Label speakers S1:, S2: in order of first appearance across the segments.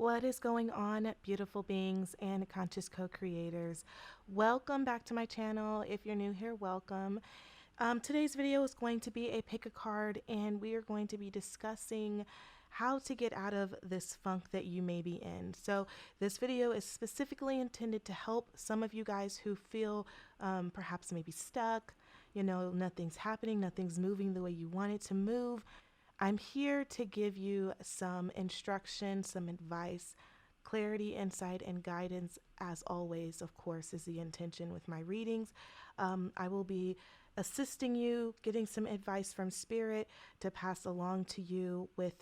S1: What is going on, beautiful beings and conscious co-creators? Welcome back to my channel. If you're new here, welcome. Today's video is going to be a pick a card, and we are going to be discussing how to get out of this funk that you may be in. So this video is specifically intended to help some of you guys who feel perhaps maybe stuck, nothing's happening, nothing's moving the way you want it to move. I'm here to give you some instruction, some advice, clarity, insight, and guidance. As always, of course, is the intention with my readings. I will be assisting you, getting some advice from Spirit to pass along to you with,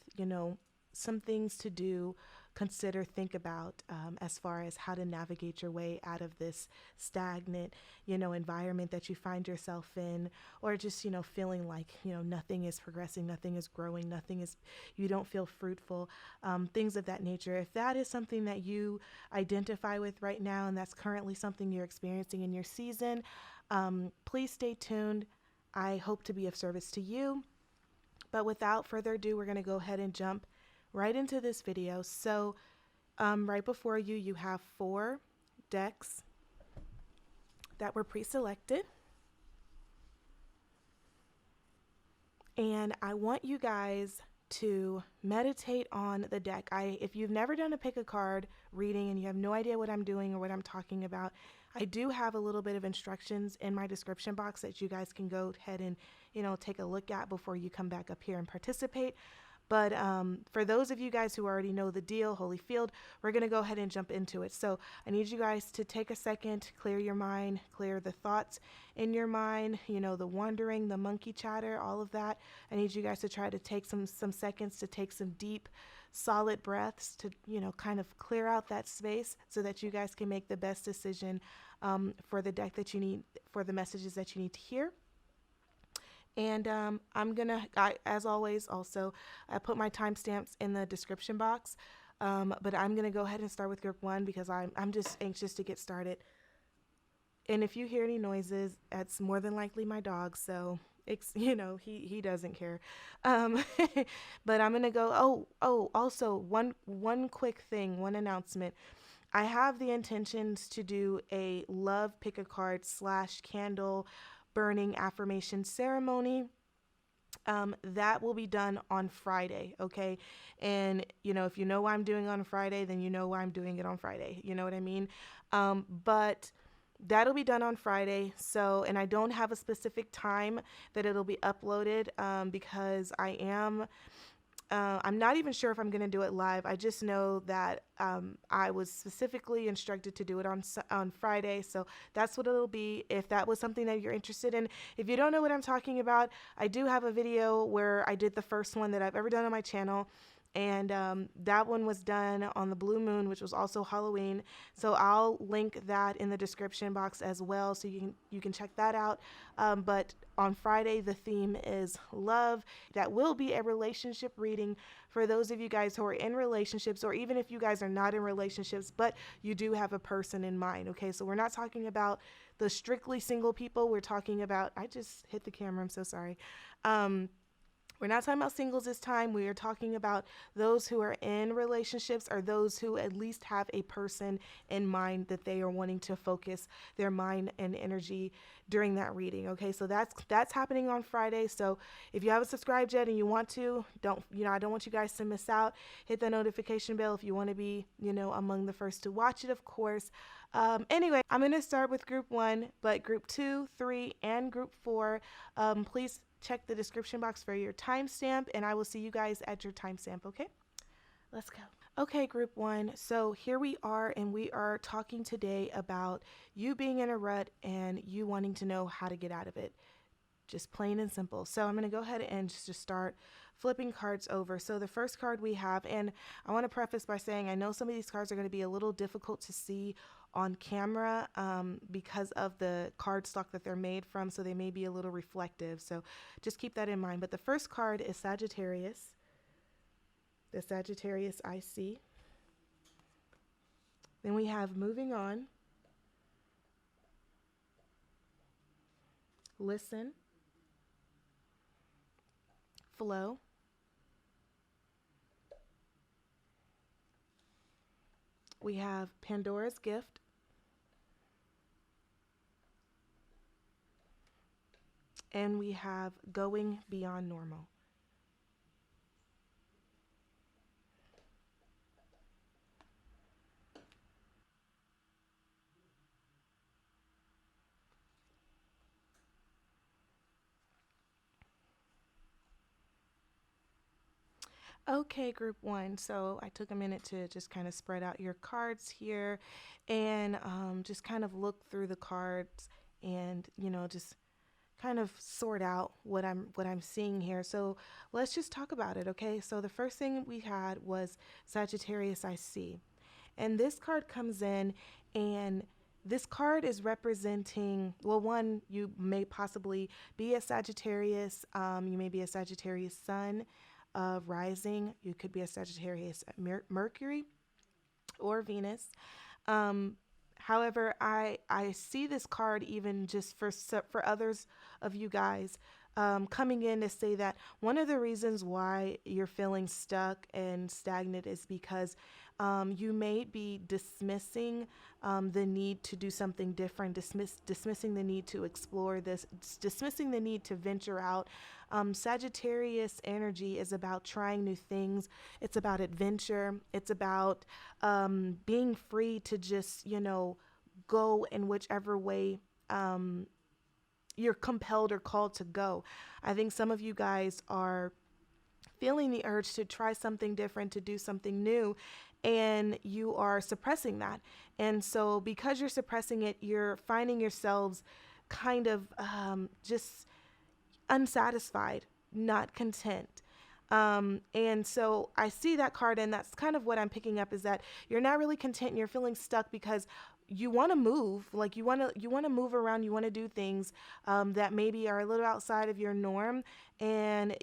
S1: some things to do, consider, think about as far as how to navigate your way out of this stagnant, environment that you find yourself in, or just, feeling like, nothing is progressing, nothing is growing, you don't feel fruitful, things of that nature. If that is something that you identify with right now, and that's currently something you're experiencing in your season, please stay tuned. I hope to be of service to you. But without further ado, we're going to go ahead and jump right into this video. So right before you, you have 4 decks that were pre-selected. And I want you guys to meditate on the deck. If you've never done a pick a card reading and you have no idea what I'm doing or what I'm talking about, I do have a little bit of instructions in my description box that you guys can go ahead and, take a look at before you come back up here and participate. But for those of you guys who already know the deal, Holy Field, we're going to go ahead and jump into it. So I need you guys to take a second, clear your mind, clear the thoughts in your mind, the wandering, the monkey chatter, all of that. I need you guys to try to take some seconds to take some deep, solid breaths to, kind of clear out that space so that you guys can make the best decision for the deck that you need, for the messages that you need to hear. And as always, also, I put my timestamps in the description box. But I'm going to go ahead and start with group 1 because I'm just anxious to get started. And if you hear any noises, that's more than likely my dog. So, he doesn't care. But I'm going to go. Also, one quick thing, one announcement. I have the intentions to do a love pick a card / candle burning affirmation ceremony. That will be done on Friday, okay? And, if you know what I'm doing on Friday, then you know why I'm doing it on Friday. You know what I mean? But that'll be done on Friday. So, and I don't have a specific time that it'll be uploaded because I'm not even sure if I'm going to do it live. I just know that I was specifically instructed to do it on Friday. So that's what it'll be. If that was something that you're interested in. If you don't know what I'm talking about, I do have a video where I did the first one that I've ever done on my channel. And that one was done on the blue moon, which was also Halloween. So I'll link that in the description box as well, so you can check that out. But on Friday, the theme is love. That will be a relationship reading for those of you guys who are in relationships, or even if you guys are not in relationships, but you do have a person in mind. Okay, so we're not talking about the strictly single people. We're talking about, I just hit the camera, I'm so sorry. We're not talking about singles this time. We are talking about those who are in relationships, or those who at least have a person in mind that they are wanting to focus their mind and energy during that reading. Okay, so that's happening on Friday. So if you haven't subscribed yet and you want to, I don't want you guys to miss out. Hit the notification bell if you want to be, among the first to watch it, of course. Anyway, I'm going to start with group 1, but group 2, 3, and group 4, please check the description box for your timestamp, and I will see you guys at your timestamp, okay? Let's go. Okay, group 1. So here we are, and we are talking today about you being in a rut and you wanting to know how to get out of it. Just plain and simple. So I'm going to go ahead and just start flipping cards over. So the first card we have, and I want to preface by saying I know some of these cards are going to be a little difficult to see on camera because of the card stock that they're made from, so they may be a little reflective. So just keep that in mind. But the first card is Sagittarius. The Sagittarius I see. Then we have moving on. Listen. Flow. We have Pandora's Gift, and we have Going Beyond Normal. Okay, group one. So I took a minute to just kind of spread out your cards here and just kind of look through the cards and, just kind of sort out what I'm seeing here. So let's just talk about it, okay? So the first thing we had was Sagittarius I see. And this card comes in, and this card is representing, well, one, you may possibly be a Sagittarius. You may be a Sagittarius sun rising. You could be a Sagittarius Mercury or Venus. Um, However, I see this card even just for others of you guys coming in to say that one of the reasons why you're feeling stuck and stagnant is because you may be dismissing the need to do something different, dismissing the need to explore this, dismissing the need to venture out. Sagittarius energy is about trying new things. It's about adventure. It's about being free to just, go in whichever way you're compelled or called to go. I think some of you guys are feeling the urge to try something different, to do something new, and you are suppressing that. And so, because you're suppressing it, you're finding yourselves kind of just unsatisfied, not content. And so I see that card, and that's kind of what I'm picking up is that you're not really content and you're feeling stuck because you want to move, like you want to move around, you want to do things that maybe are a little outside of your norm, and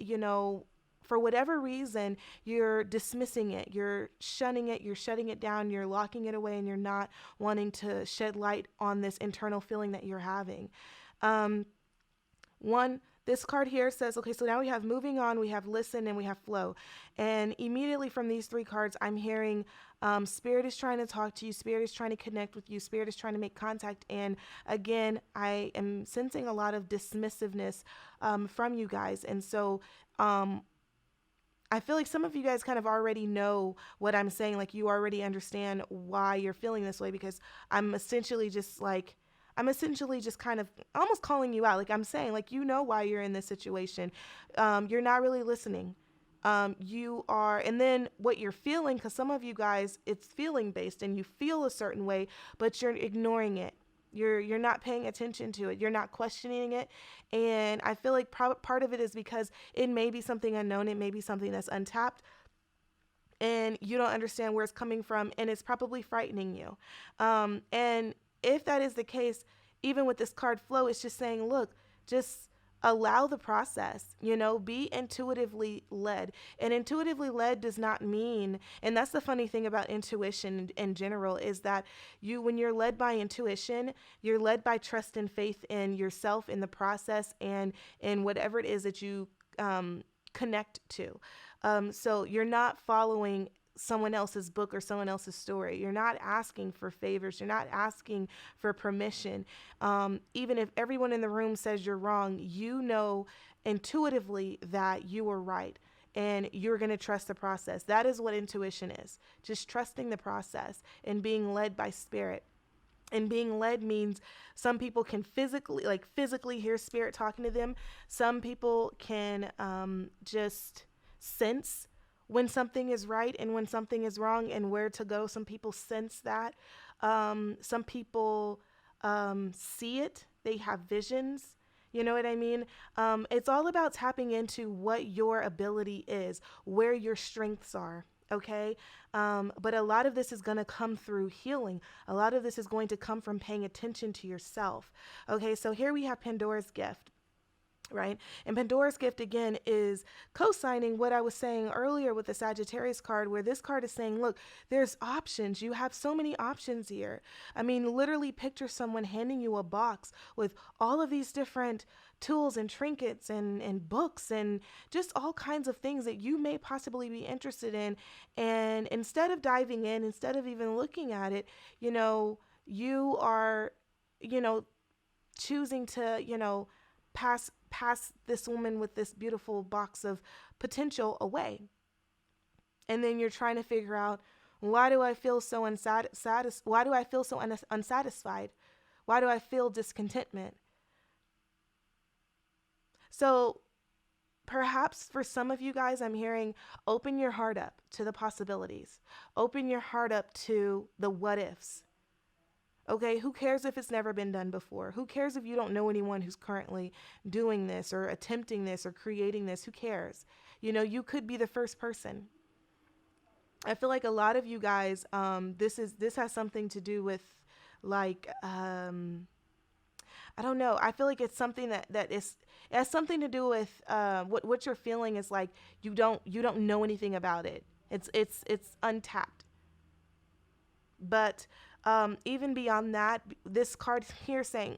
S1: for whatever reason, you're dismissing it, you're shunning it, you're shutting it down, you're locking it away, and you're not wanting to shed light on this internal feeling that you're having. Um, this card here says, okay, so now we have moving on, we have listen, and we have flow. And immediately from these three cards, I'm hearing Spirit is trying to talk to you, Spirit is trying to connect with you, Spirit is trying to make contact. And again, I am sensing a lot of dismissiveness from you guys. And so I feel like some of you guys kind of already know what I'm saying. Like you already understand why you're feeling this way because I'm essentially just kind of almost calling you out. Like I'm saying, like, why you're in this situation. You're not really listening. You are, and then what you're feeling, because some of you guys, it's feeling based and you feel a certain way, but you're ignoring it. You're not paying attention to it. You're not questioning it. And I feel like part of it is because it may be something unknown. It may be something that's untapped and you don't understand where it's coming from. And it's probably frightening you. And if that is the case, even with this card flow, it's just saying, look, just allow the process, be intuitively led. And intuitively led does not mean, and that's the funny thing about intuition in general, is that when you're led by intuition, you're led by trust and faith in yourself, in the process, and in whatever it is that you connect to. So you're not following someone else's book or someone else's story. You're not asking for favors. You're not asking for permission. Even if everyone in the room says you're wrong, intuitively that you are right and you're going to trust the process. That is what intuition is. Just trusting the process and being led by spirit. And being led means some people can physically hear spirit talking to them. Some people can just sense when something is right and when something is wrong and where to go. Some people sense that. Some people see it. They have visions. You know what I mean? It's all about tapping into what your ability is, where your strengths are. Okay. But a lot of this is going to come through healing. A lot of this is going to come from paying attention to yourself. Okay. So here we have Pandora's gift. right? And Pandora's gift again is co-signing what I was saying earlier with the Sagittarius card, where this card is saying, look, there's options. You have so many options here. I mean, literally picture someone handing you a box with all of these different tools and trinkets and books and just all kinds of things that you may possibly be interested in. And instead of diving in, instead of even looking at it, you are, you know, choosing to, pass this woman with this beautiful box of potential away. And then you're trying to figure out, why do I feel so why do I feel so unsatisfied? Why do I feel discontentment? So perhaps for some of you guys, I'm hearing, open your heart up to the possibilities. Open your heart up to the what ifs. Okay, who cares if it's never been done before? Who cares if you don't know anyone who's currently doing this or attempting this or creating this? Who cares? You could be the first person. I feel like a lot of you guys, this has something to do with, like, I don't know. I feel like it's something it has something to do with what you're feeling is like you don't know anything about it. It's untapped. But even beyond that, this card here saying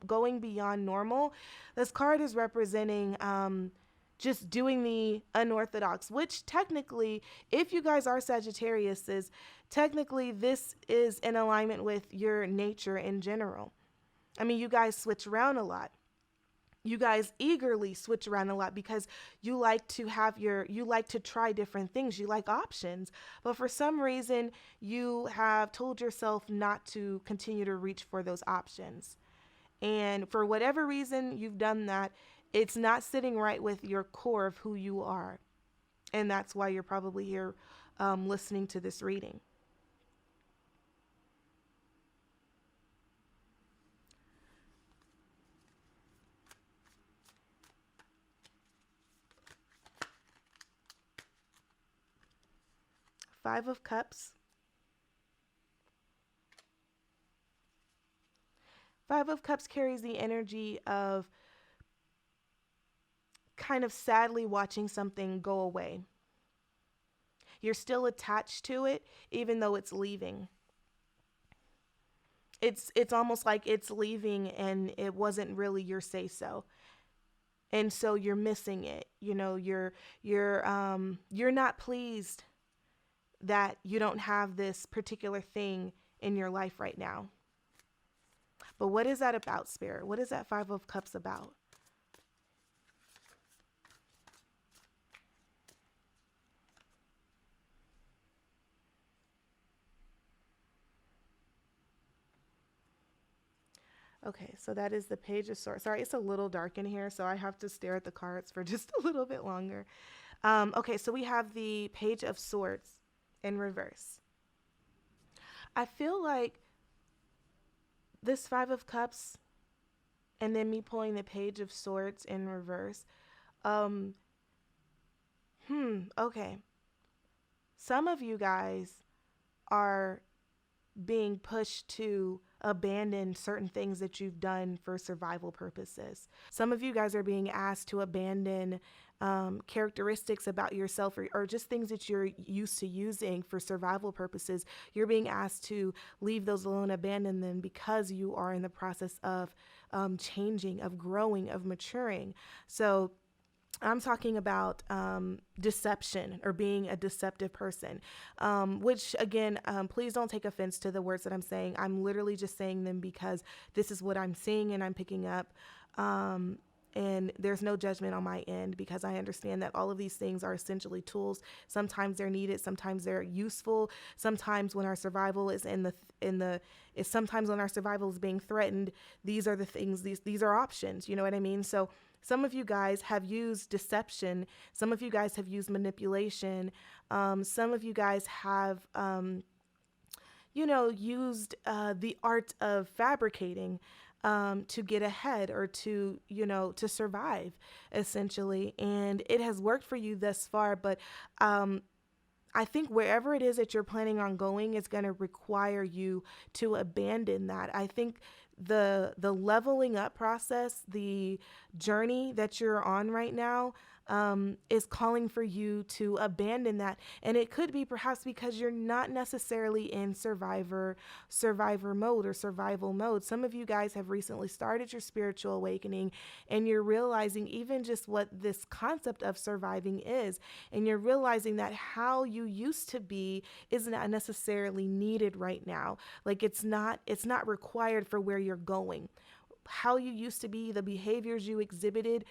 S1: going beyond normal. This card is representing just doing the unorthodox, which technically, if you guys are Sagittariuses, technically this is in alignment with your nature in general. I mean, you guys switch around a lot. You guys eagerly switch around a lot because you like to try different things. You like options. But for some reason, you have told yourself not to continue to reach for those options. And for whatever reason you've done that, it's not sitting right with your core of who you are. And that's why you're probably here listening to this reading. Five of Cups. Five of Cups carries the energy of kind of sadly watching something go away. You're still attached to it, even though it's leaving. It's almost like it's leaving and it wasn't really your say so. And so you're missing it. You're not pleased that you don't have this particular thing in your life right now. But what is that about, Spirit? What is that Five of Cups about? Okay, so that is the Page of Swords. Sorry, it's a little dark in here, so I have to stare at the cards for just a little bit longer. Okay, so we have the Page of Swords in reverse. I feel like this Five of Cups and then me pulling the Page of Swords in reverse. Okay. Some of you guys are being pushed to abandon certain things that you've done for survival purposes. Some of you guys are being asked to abandon characteristics about yourself or just things that you're used to using for survival purposes. You're being asked to leave those alone, abandon them because you are in the process of changing, of growing, of maturing. So I'm talking about deception or being a deceptive person, which again, please don't take offense to the words that I'm saying. I'm literally just saying them because this is what I'm seeing and I'm picking up. And there's no judgment on my end because I understand that all of these things are essentially tools. Sometimes they're needed, sometimes they're useful. Sometimes when our survival is sometimes when our survival is being threatened, these are the things, these are options, you know what I mean? So some of you guys have used deception. Some of you guys have used manipulation. Some of you guys have, used the art of fabricating to get ahead or to survive, essentially. And it has worked for you thus far. But I I think wherever it is that you're planning on going is going to require you to abandon that. I think the leveling up process, the journey that you're on right now, is calling for you to abandon that. And it could be perhaps because you're not necessarily in survivor mode or survival mode. Some of you guys have recently started your spiritual awakening, and you're realizing even just what this concept of surviving is. And you're realizing that how you used to be is not necessarily needed right now. Like it's not required for where you're going. How you used to be, the behaviors you exhibited,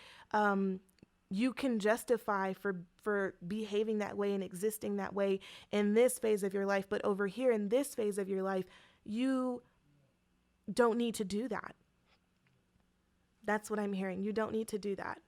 S1: you can justify for behaving that way and existing that way in this phase of your life. But over here in this phase of your life, you don't need to do that. That's what I'm hearing. You don't need to do that.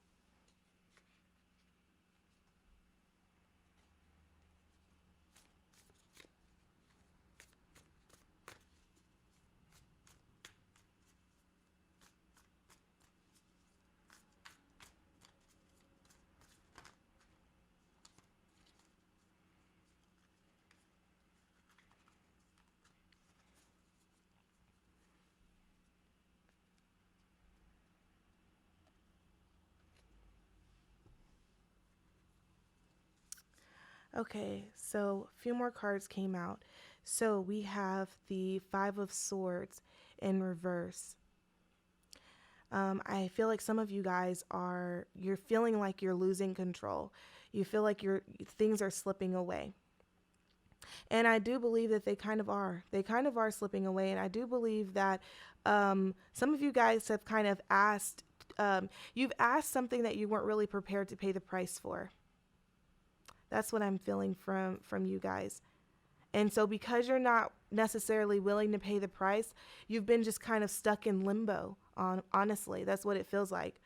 S1: Okay, so a few more cards came out. So we have the Five of Swords in reverse. I feel like some of you guys you're feeling like you're losing control. You feel like things are slipping away. And I do believe that they kind of are. They kind of are slipping away. And I do believe that some of you guys have kind of you've asked something that you weren't really prepared to pay the price for. That's what I'm feeling from you guys. And so because you're not necessarily willing to pay the price, you've been just kind of stuck in limbo. Honestly, that's what it feels like,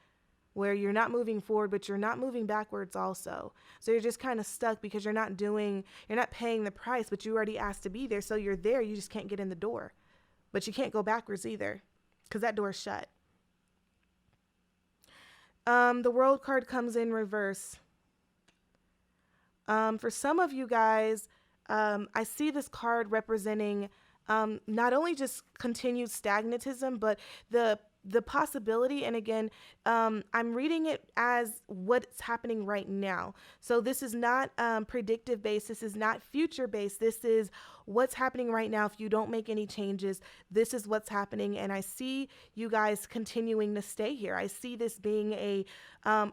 S1: where you're not moving forward, but you're not moving backwards also. So you're just kind of stuck because you're not paying the price, but you already asked to be there. So you're there, you just can't get in the door, but you can't go backwards either because that door's shut. The World card comes in reverse. For some of you guys, I see this card representing not only just continued stagnatism, but the possibility. And again, I'm reading it as what's happening right now. So this is not predictive based. This is not future based. This is what's happening right now. If you don't make any changes, this is what's happening. And I see you guys continuing to stay here. I see this being a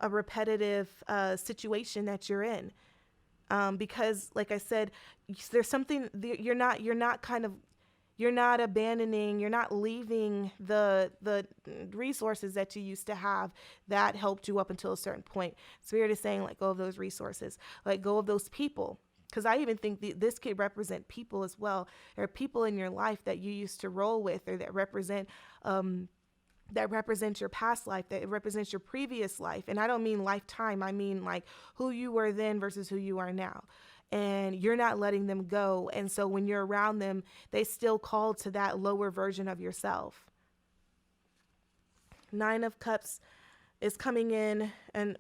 S1: repetitive situation that you're in. Because like I said, there's something you're not abandoning, you're not leaving the resources that you used to have that helped you up until a certain point. Spirit is saying, let go of those resources, let go of those people. Because I even think this could represent people as well. There are people in your life that you used to roll with, or that represent your past life, that represents your previous life. And I don't mean lifetime. I mean like who you were then versus who you are now. And you're not letting them go. And so when you're around them, they still call to that lower version of yourself. Nine of Cups is coming in, and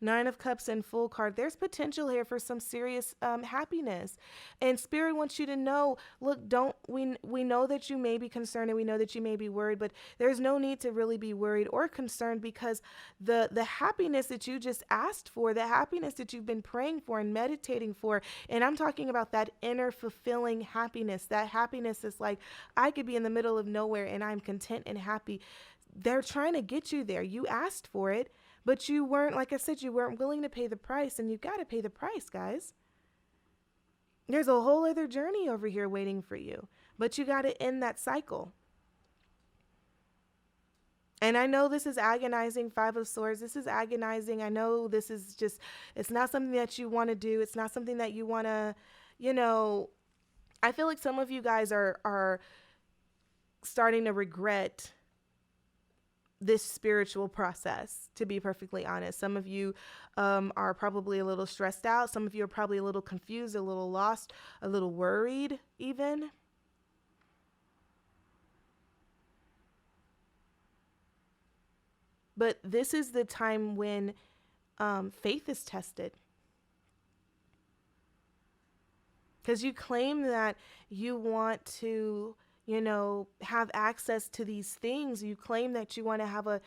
S1: Nine of Cups and Full card. There's potential here for some serious happiness. And Spirit wants you to know, look, we know that you may be concerned and we know that you may be worried, but there's no need to really be worried or concerned, because the happiness that you just asked for, the happiness that you've been praying for and meditating for, and I'm talking about that inner fulfilling happiness, that happiness is like, I could be in the middle of nowhere and I'm content and happy. They're trying to get you there. You asked for it. But you weren't, like I said, you weren't willing to pay the price, and you've got to pay the price, guys. There's a whole other journey over here waiting for you, but you got to end that cycle. And I know this is agonizing, Five of Swords. This is agonizing. I know this is just, it's not something that you want to do. It's not something that you want to, I feel like some of you guys are starting to regret this spiritual process, to be perfectly honest. Some of you are probably a little stressed out. Some of you are probably a little confused, a little lost, a little worried even. But this is the time when faith is tested. Because you claim that you want to, have access to these things. You claim that you want to have a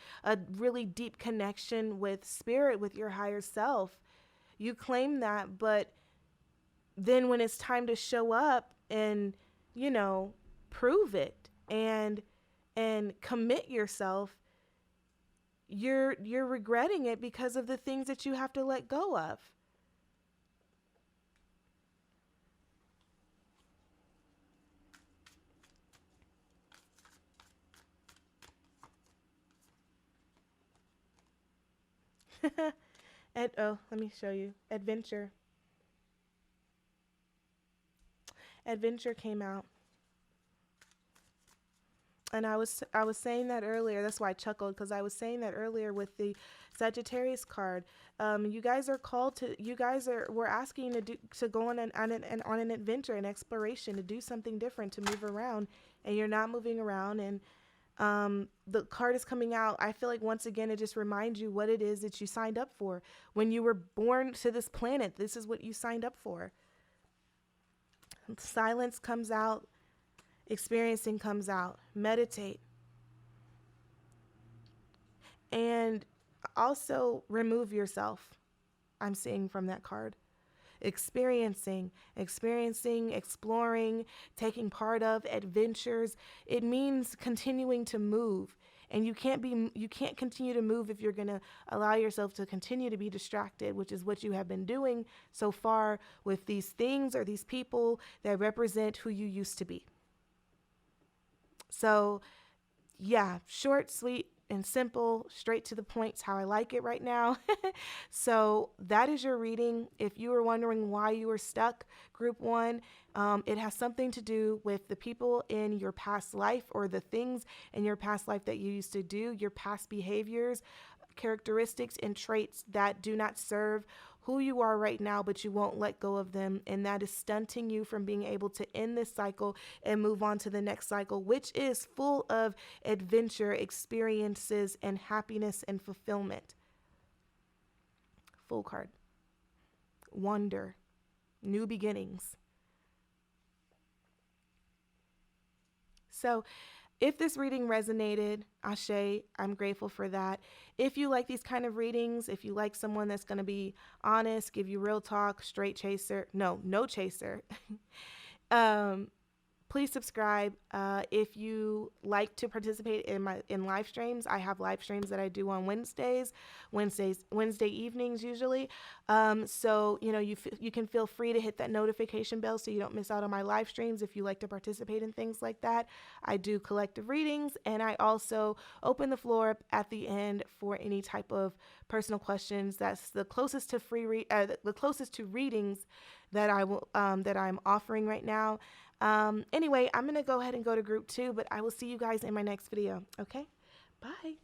S1: really deep connection with spirit, with your higher self. You claim that, but then when it's time to show up and, you know, prove it and commit yourself, you're regretting it because of the things that you have to let go of. Let me show you. Adventure came out. And I was saying that earlier. That's why I chuckled, because I was saying that earlier with the Sagittarius card. You guys are called to. We're asking to go on an adventure, an exploration, to do something different, to move around, and you're not moving around. And the card is coming out. I feel like once again it just reminds you what it is that you signed up for when you were born to this planet. This is what you signed up for. Silence comes out. Experiencing comes out. Meditate. And also remove yourself. I'm seeing from that card. Experiencing, exploring, taking part of adventures. It means continuing to move. And you can't continue to move if you're going to allow yourself to continue to be distracted, which is what you have been doing so far with these things or these people that represent who you used to be. So, yeah, short, sweet, and simple, straight to the point, how I like it right now. So that is your reading. If you were wondering why you were stuck, group 1, it has something to do with the people in your past life or the things in your past life that you used to do, your past behaviors, characteristics, and traits that do not serve who you are right now, but you won't let go of them. And that is stunting you from being able to end this cycle and move on to the next cycle, which is full of adventure, experiences, and happiness and fulfillment. Full card. Wonder. New beginnings. So, if this reading resonated, Ashe, I'm grateful for that. If you like these kind of readings, if you like someone that's going to be honest, give you real talk, straight chaser, no chaser, please subscribe. If you like to participate in live streams, I have live streams that I do on Wednesday evenings usually. So you can feel free to hit that notification bell so you don't miss out on my live streams. If you like to participate in things like that, I do collective readings, and I also open the floor at the end for any type of personal questions. That's the closest to the closest to readings that I'm offering right now. Anyway, I'm going to go ahead and go to group 2, but I will see you guys in my next video. Okay? Bye.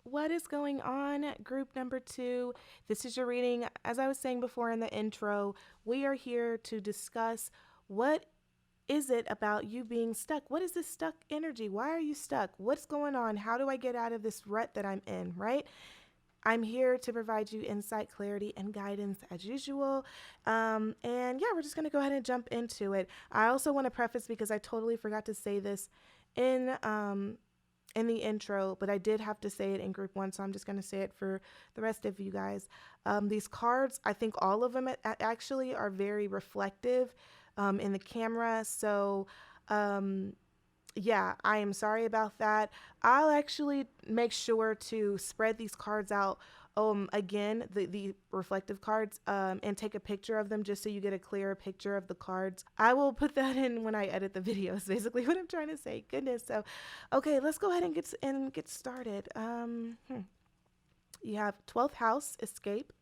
S1: What is going on, group number 2? This is your reading. As I was saying before in the intro, we are here to discuss what is it about you being stuck? What is this stuck energy? Why are you stuck? What's going on? How do I get out of this rut that I'm in, right? I'm here to provide you insight, clarity, and guidance as usual. And yeah, we're just going to go ahead and jump into it. I also want to preface, because I totally forgot to say this in the intro, but I did have to say it in group 1, so I'm just going to say it for the rest of you guys. These cards, I think all of them actually are very reflective in the camera. So yeah, I am sorry about that. I'll actually make sure to spread these cards out again, the reflective cards, and take a picture of them just so you get a clearer picture of the cards. I will put that in when I edit the video, is basically what I'm trying to say. Goodness. So, okay, let's go ahead and get started. You have 12th house, escape.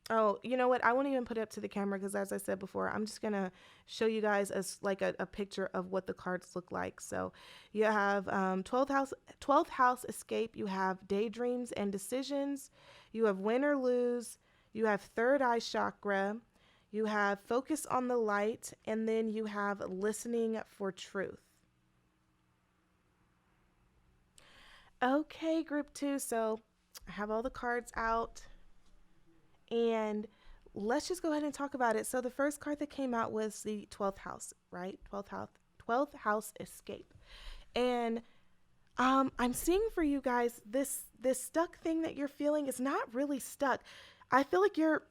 S1: Oh, you know what? I won't even put it up to the camera because, as I said before, I'm just going to show you guys as like a picture of what the cards look like. So you have 12th house escape. You have daydreams and decisions. You have win or lose. You have third eye chakra. You have focus on the light. And then you have listening for truth. Okay, group 2. So I have all the cards out. And let's just go ahead and talk about it. So the first card that came out was the 12th house, right? 12th house escape. And I'm seeing for you guys this stuck thing that you're feeling is not really stuck. I feel like you're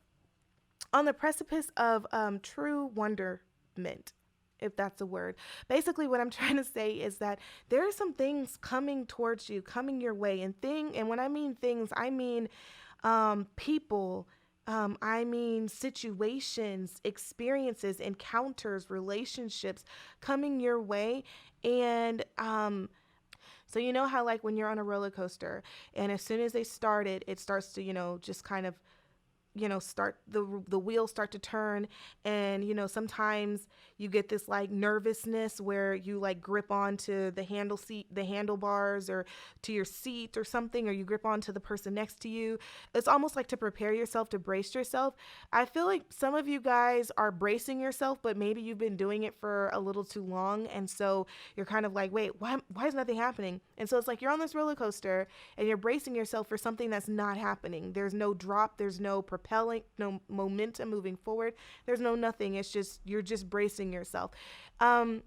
S1: on the precipice of true wonderment, if that's a word. Basically, what I'm trying to say is that there are some things coming towards you, coming your way, and when I mean things, I mean people. I mean situations, experiences, encounters, relationships coming your way, and so you know how like when you're on a roller coaster, and as soon as they started, it starts to just kind of start the wheels start to turn, and sometimes you get this like nervousness where you like grip onto the handlebars, or to your seat or something, or you grip onto the person next to you. It's almost like to prepare yourself, to brace yourself. I feel like some of you guys are bracing yourself, but maybe you've been doing it for a little too long, and so you're kind of like, wait, why is nothing happening? And so it's like you're on this roller coaster and you're bracing yourself for something that's not happening. There's no drop, there's no propelling, no momentum moving forward. There's no nothing. It's just, you're just bracing yourself. I'm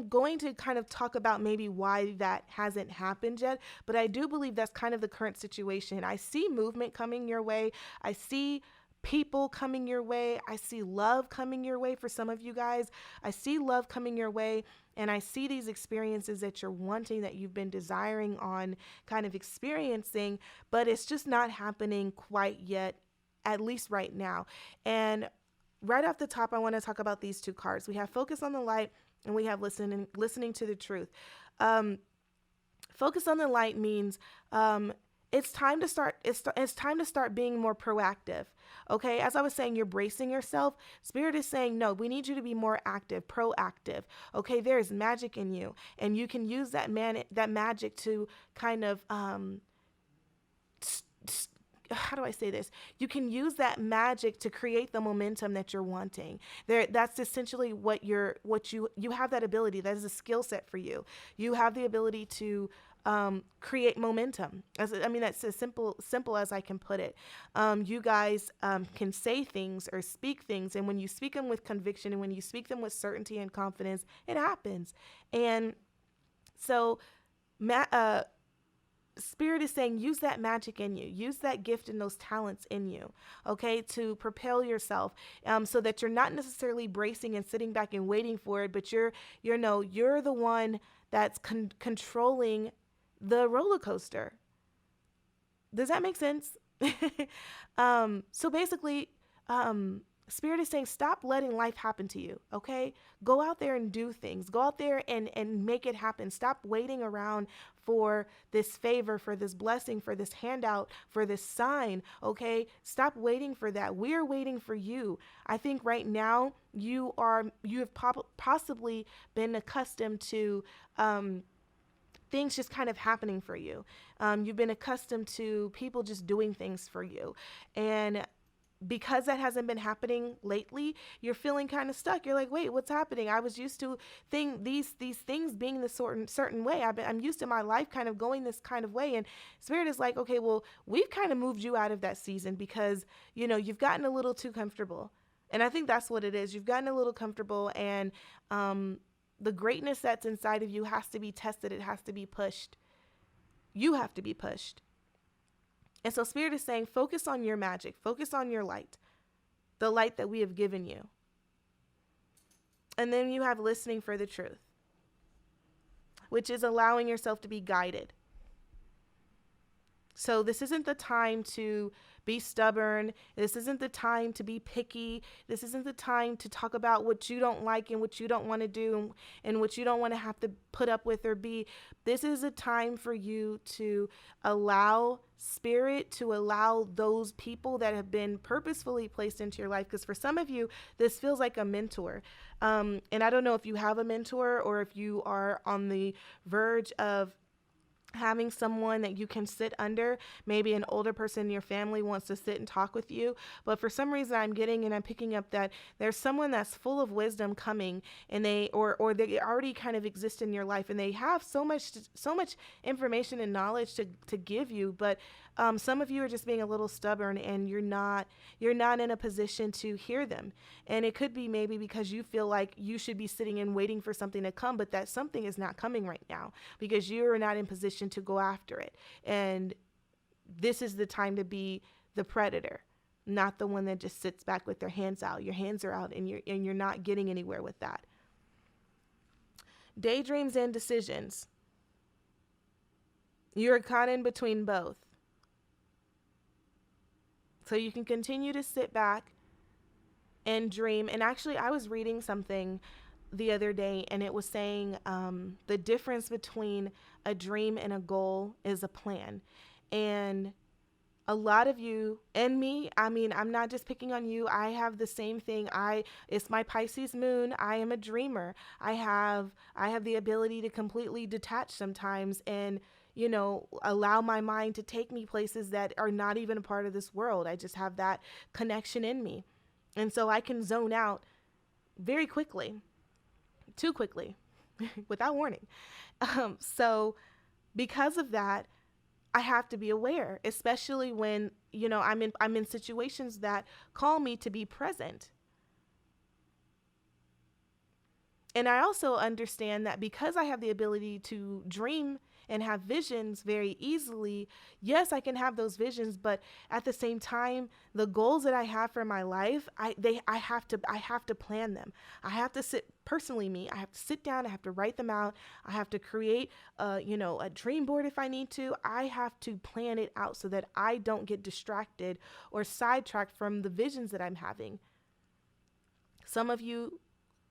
S1: going to kind of talk about maybe why that hasn't happened yet, but I do believe that's kind of the current situation. I see movement coming your way. I see people coming your way. I see love coming your way for some of you guys. I see love coming your way, and I see these experiences that you're wanting, that you've been desiring on kind of experiencing, but it's just not happening quite yet, at least right now. And right off the top, I want to talk about these two cards. We have Focus on the Light, and we have listening to the truth. Focus on the light means it's time to start. It's time to start being more proactive. Okay, as I was saying, you're bracing yourself. Spirit is saying, no, we need you to be more active, proactive. Okay, there is magic in you, and you can use that magic to kind of how do I say this? You can use that magic to create the momentum that you're wanting. That's essentially what you have that ability. That is a skill set for you. You have the ability to create momentum. That's as simple as I can put it. You guys can say things or speak things, and when you speak them with conviction, and when you speak them with certainty and confidence, it happens. And so, Spirit is saying, use that magic in you, use that gift and those talents in you, okay, to propel yourself, so that you're not necessarily bracing and sitting back and waiting for it, but you're the one that's controlling the roller coaster. Does that make sense? So basically, Spirit is saying, stop letting life happen to you, okay? Go out there and do things. Go out there and make it happen. Stop waiting around for this favor, for this blessing, for this handout, for this sign, okay? Stop waiting for that. We're waiting for you. I think right now you have possibly been accustomed to things just kind of happening for you. You've been accustomed to people just doing things for you. And because that hasn't been happening lately, you're feeling kind of stuck. You're like, wait, what's happening? I was used to these things being this certain way. I'm used to my life kind of going this kind of way. And Spirit is like, okay, well, we've kind of moved you out of that season because, you've gotten a little too comfortable. And I think that's what it is. You've gotten a little comfortable, and the greatness that's inside of you has to be tested. It has to be pushed. You have to be pushed. And so Spirit is saying, focus on your magic, focus on your light, the light that we have given you. And then you have listening for the truth, which is allowing yourself to be guided. So this isn't the time to be stubborn. This isn't the time to be picky. This isn't the time to talk about what you don't like and what you don't want to do and what you don't want to have to put up with or be. This is a time for you to allow Spirit, to allow those people that have been purposefully placed into your life. Because for some of you, this feels like a mentor. And I don't know if you have a mentor or if you are on the verge of having someone that you can sit under. Maybe an older person in your family wants to sit and talk with you, but for some reason I'm picking up that there's someone that's full of wisdom coming, and they already kind of exist in your life, and they have so much information and knowledge to give you, but Some of you are just being a little stubborn, and you're not in a position to hear them. And it could be maybe because you feel like you should be sitting and waiting for something to come, but that something is not coming right now because you're not in position to go after it. And this is the time to be the predator, not the one that just sits back with their hands out. Your hands are out, and you're not getting anywhere with that. Daydreams and decisions. You're caught in between both. So you can continue to sit back and dream. And actually, I was reading something the other day, and it was saying the difference between a dream and a goal is a plan. And a lot of you and me, I mean, I'm not just picking on you. I have the same thing. It's my Pisces moon. I am a dreamer. I have the ability to completely detach sometimes and, allow my mind to take me places that are not even a part of this world. I just have that connection in me. And so I can zone out very quickly, too quickly, without warning. So because of that, I have to be aware, especially when, I'm in situations that call me to be present. And I also understand that because I have the ability to dream and have visions very easily, yes, I can have those visions, but at the same time, the goals that I have for my life, I have to plan them. I have to I have to sit down, I have to write them out. I have to create a dream board if I need to. I have to plan it out so that I don't get distracted or sidetracked from the visions that I'm having. Some of you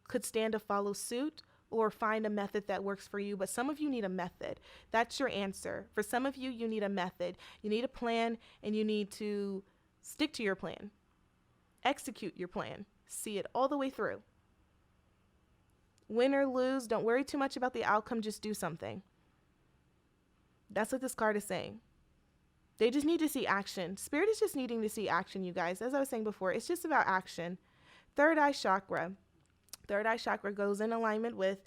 S1: could stand to follow suit or find a method that works for you, but some of you need a method. That's your answer. For some of you, you need a method. You need a plan, and you need to stick to your plan. Execute your plan. See it all the way through. Win or lose, don't worry too much about the outcome, just do something. That's what this card is saying. They just need to see action. Spirit is just needing to see action, you guys. As I was saying before, it's just about action. Third eye chakra. Third eye chakra goes in alignment with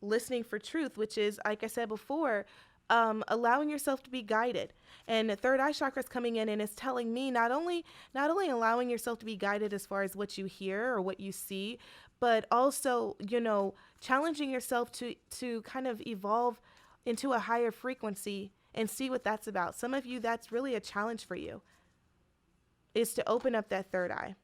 S1: listening for truth, which is, like I said before, allowing yourself to be guided. And the third eye chakra is coming in and it's telling me not only allowing yourself to be guided as far as what you hear or what you see, but also, challenging yourself to kind of evolve into a higher frequency and see what that's about. Some of you, that's really a challenge for you, is to open up that third eye.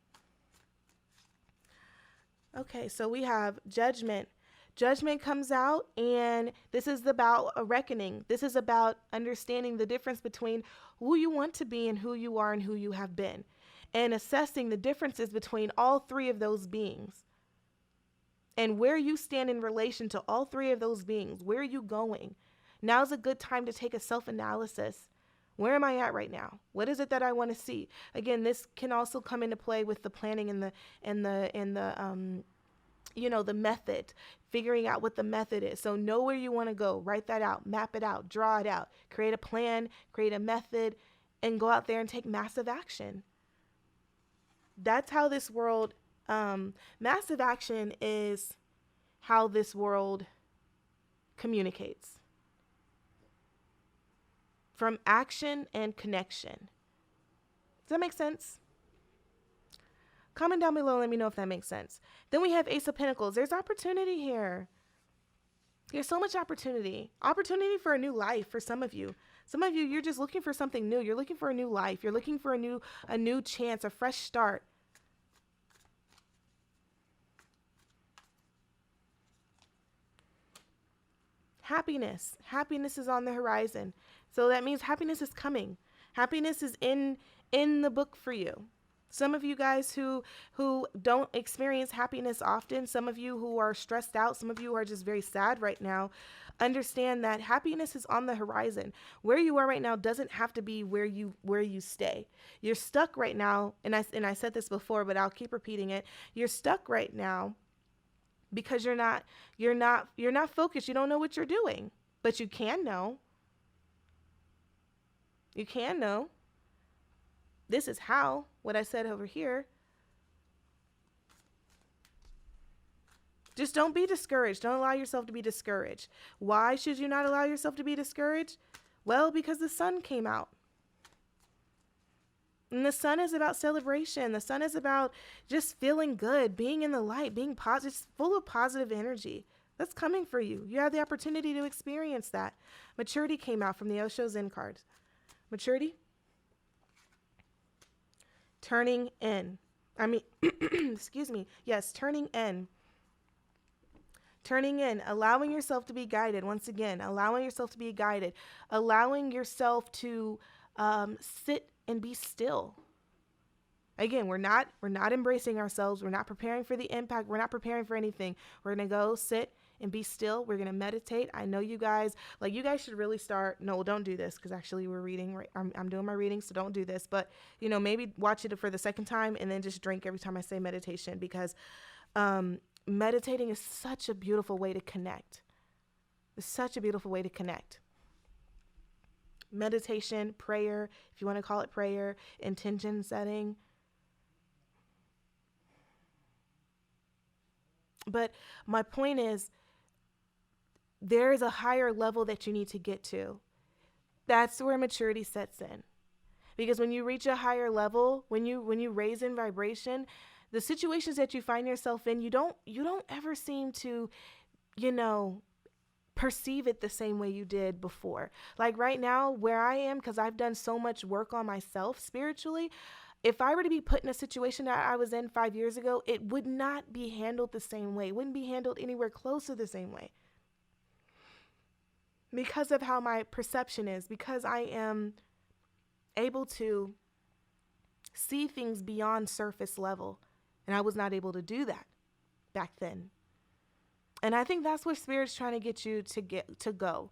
S1: Okay, so we have judgment. Judgment comes out, and this is about a reckoning. This is about understanding the difference between who you want to be and who you are and who you have been, and assessing the differences between all three of those beings and where you stand in relation to all three of those beings. Where are you going? Now's a good time to take a self-analysis. Where am I at right now? What is it that I want to see? Again, this can also come into play with the planning and the method, figuring out what the method is. So know where you want to go, write that out, map it out, draw it out, create a plan, create a method, and go out there and take massive action. That's how this world, massive action is how this world communicates. From action and connection. Does that make sense? Comment down below and let me know if that makes sense. Then we have Ace of Pentacles. There's opportunity here. There's so much opportunity. Opportunity for a new life for some of you. Some of you, you're just looking for something new. You're looking for a new life. You're looking for a new chance, a fresh start. Happiness. Happiness is on the horizon. So that means happiness is coming. Happiness is in the book for you. Some of you guys who don't experience happiness often, some of you who are stressed out, some of you who are just very sad right now, understand that happiness is on the horizon. Where you are right now doesn't have to be where you stay. You're stuck right now, and I said this before, but I'll keep repeating it. You're stuck right now because you're not focused. You don't know what you're doing, but you can know. You can know. This is how, what I said over here. Just don't be discouraged. Don't allow yourself to be discouraged. Why should you not allow yourself to be discouraged? Well, because the sun came out. And the sun is about celebration. The sun is about just feeling good, being in the light, being positive, full of positive energy. That's coming for you. You have the opportunity to experience that. Maturity came out from the Osho Zen cards. Maturity, turning in. Excuse me. Yes, turning in. Turning in, allowing yourself to be guided. Once again, allowing yourself to be guided, allowing yourself to sit and be still. Again, we're not embracing ourselves. We're not preparing for the impact. We're not preparing for anything. We're going to go sit and be still. We're going to meditate. I know you guys should really start. No, don't do this, because actually we're reading. I'm doing my reading, so don't do this. But, maybe watch it for the second time and then just drink every time I say meditation, because meditating is such a beautiful way to connect. It's such a beautiful way to connect. Meditation, prayer, if you want to call it prayer, intention setting. But my point is, there is a higher level that you need to get to. That's where maturity sets in. Because when you reach a higher level, when you raise in vibration, the situations that you find yourself in, you don't ever seem to, perceive it the same way you did before. Like right now, where I am, because I've done so much work on myself spiritually, if I were to be put in a situation that I was in 5 years ago, it would not be handled the same way. It wouldn't be handled anywhere close to the same way. Because of how my perception is, because I am able to see things beyond surface level. And I was not able to do that back then. And I think that's where Spirit's trying to get you to go.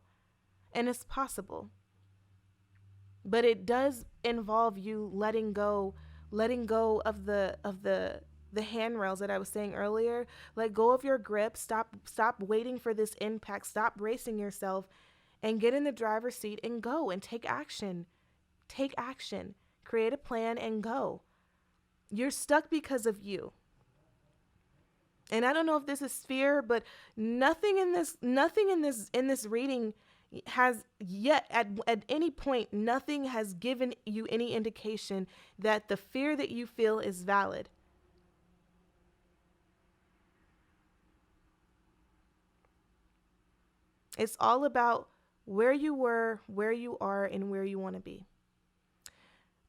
S1: And it's possible. But it does involve you letting go of the handrails that I was saying earlier. Let go of your grip. Stop waiting for this impact. Stop bracing yourself and get in the driver's seat and go and take action. Take action. Create a plan and go. You're stuck because of you. And I don't know if this is fear, but nothing in this reading has yet at any point, nothing has given you any indication that the fear that you feel is valid. It's all about where you were, where you are, and where you want to be.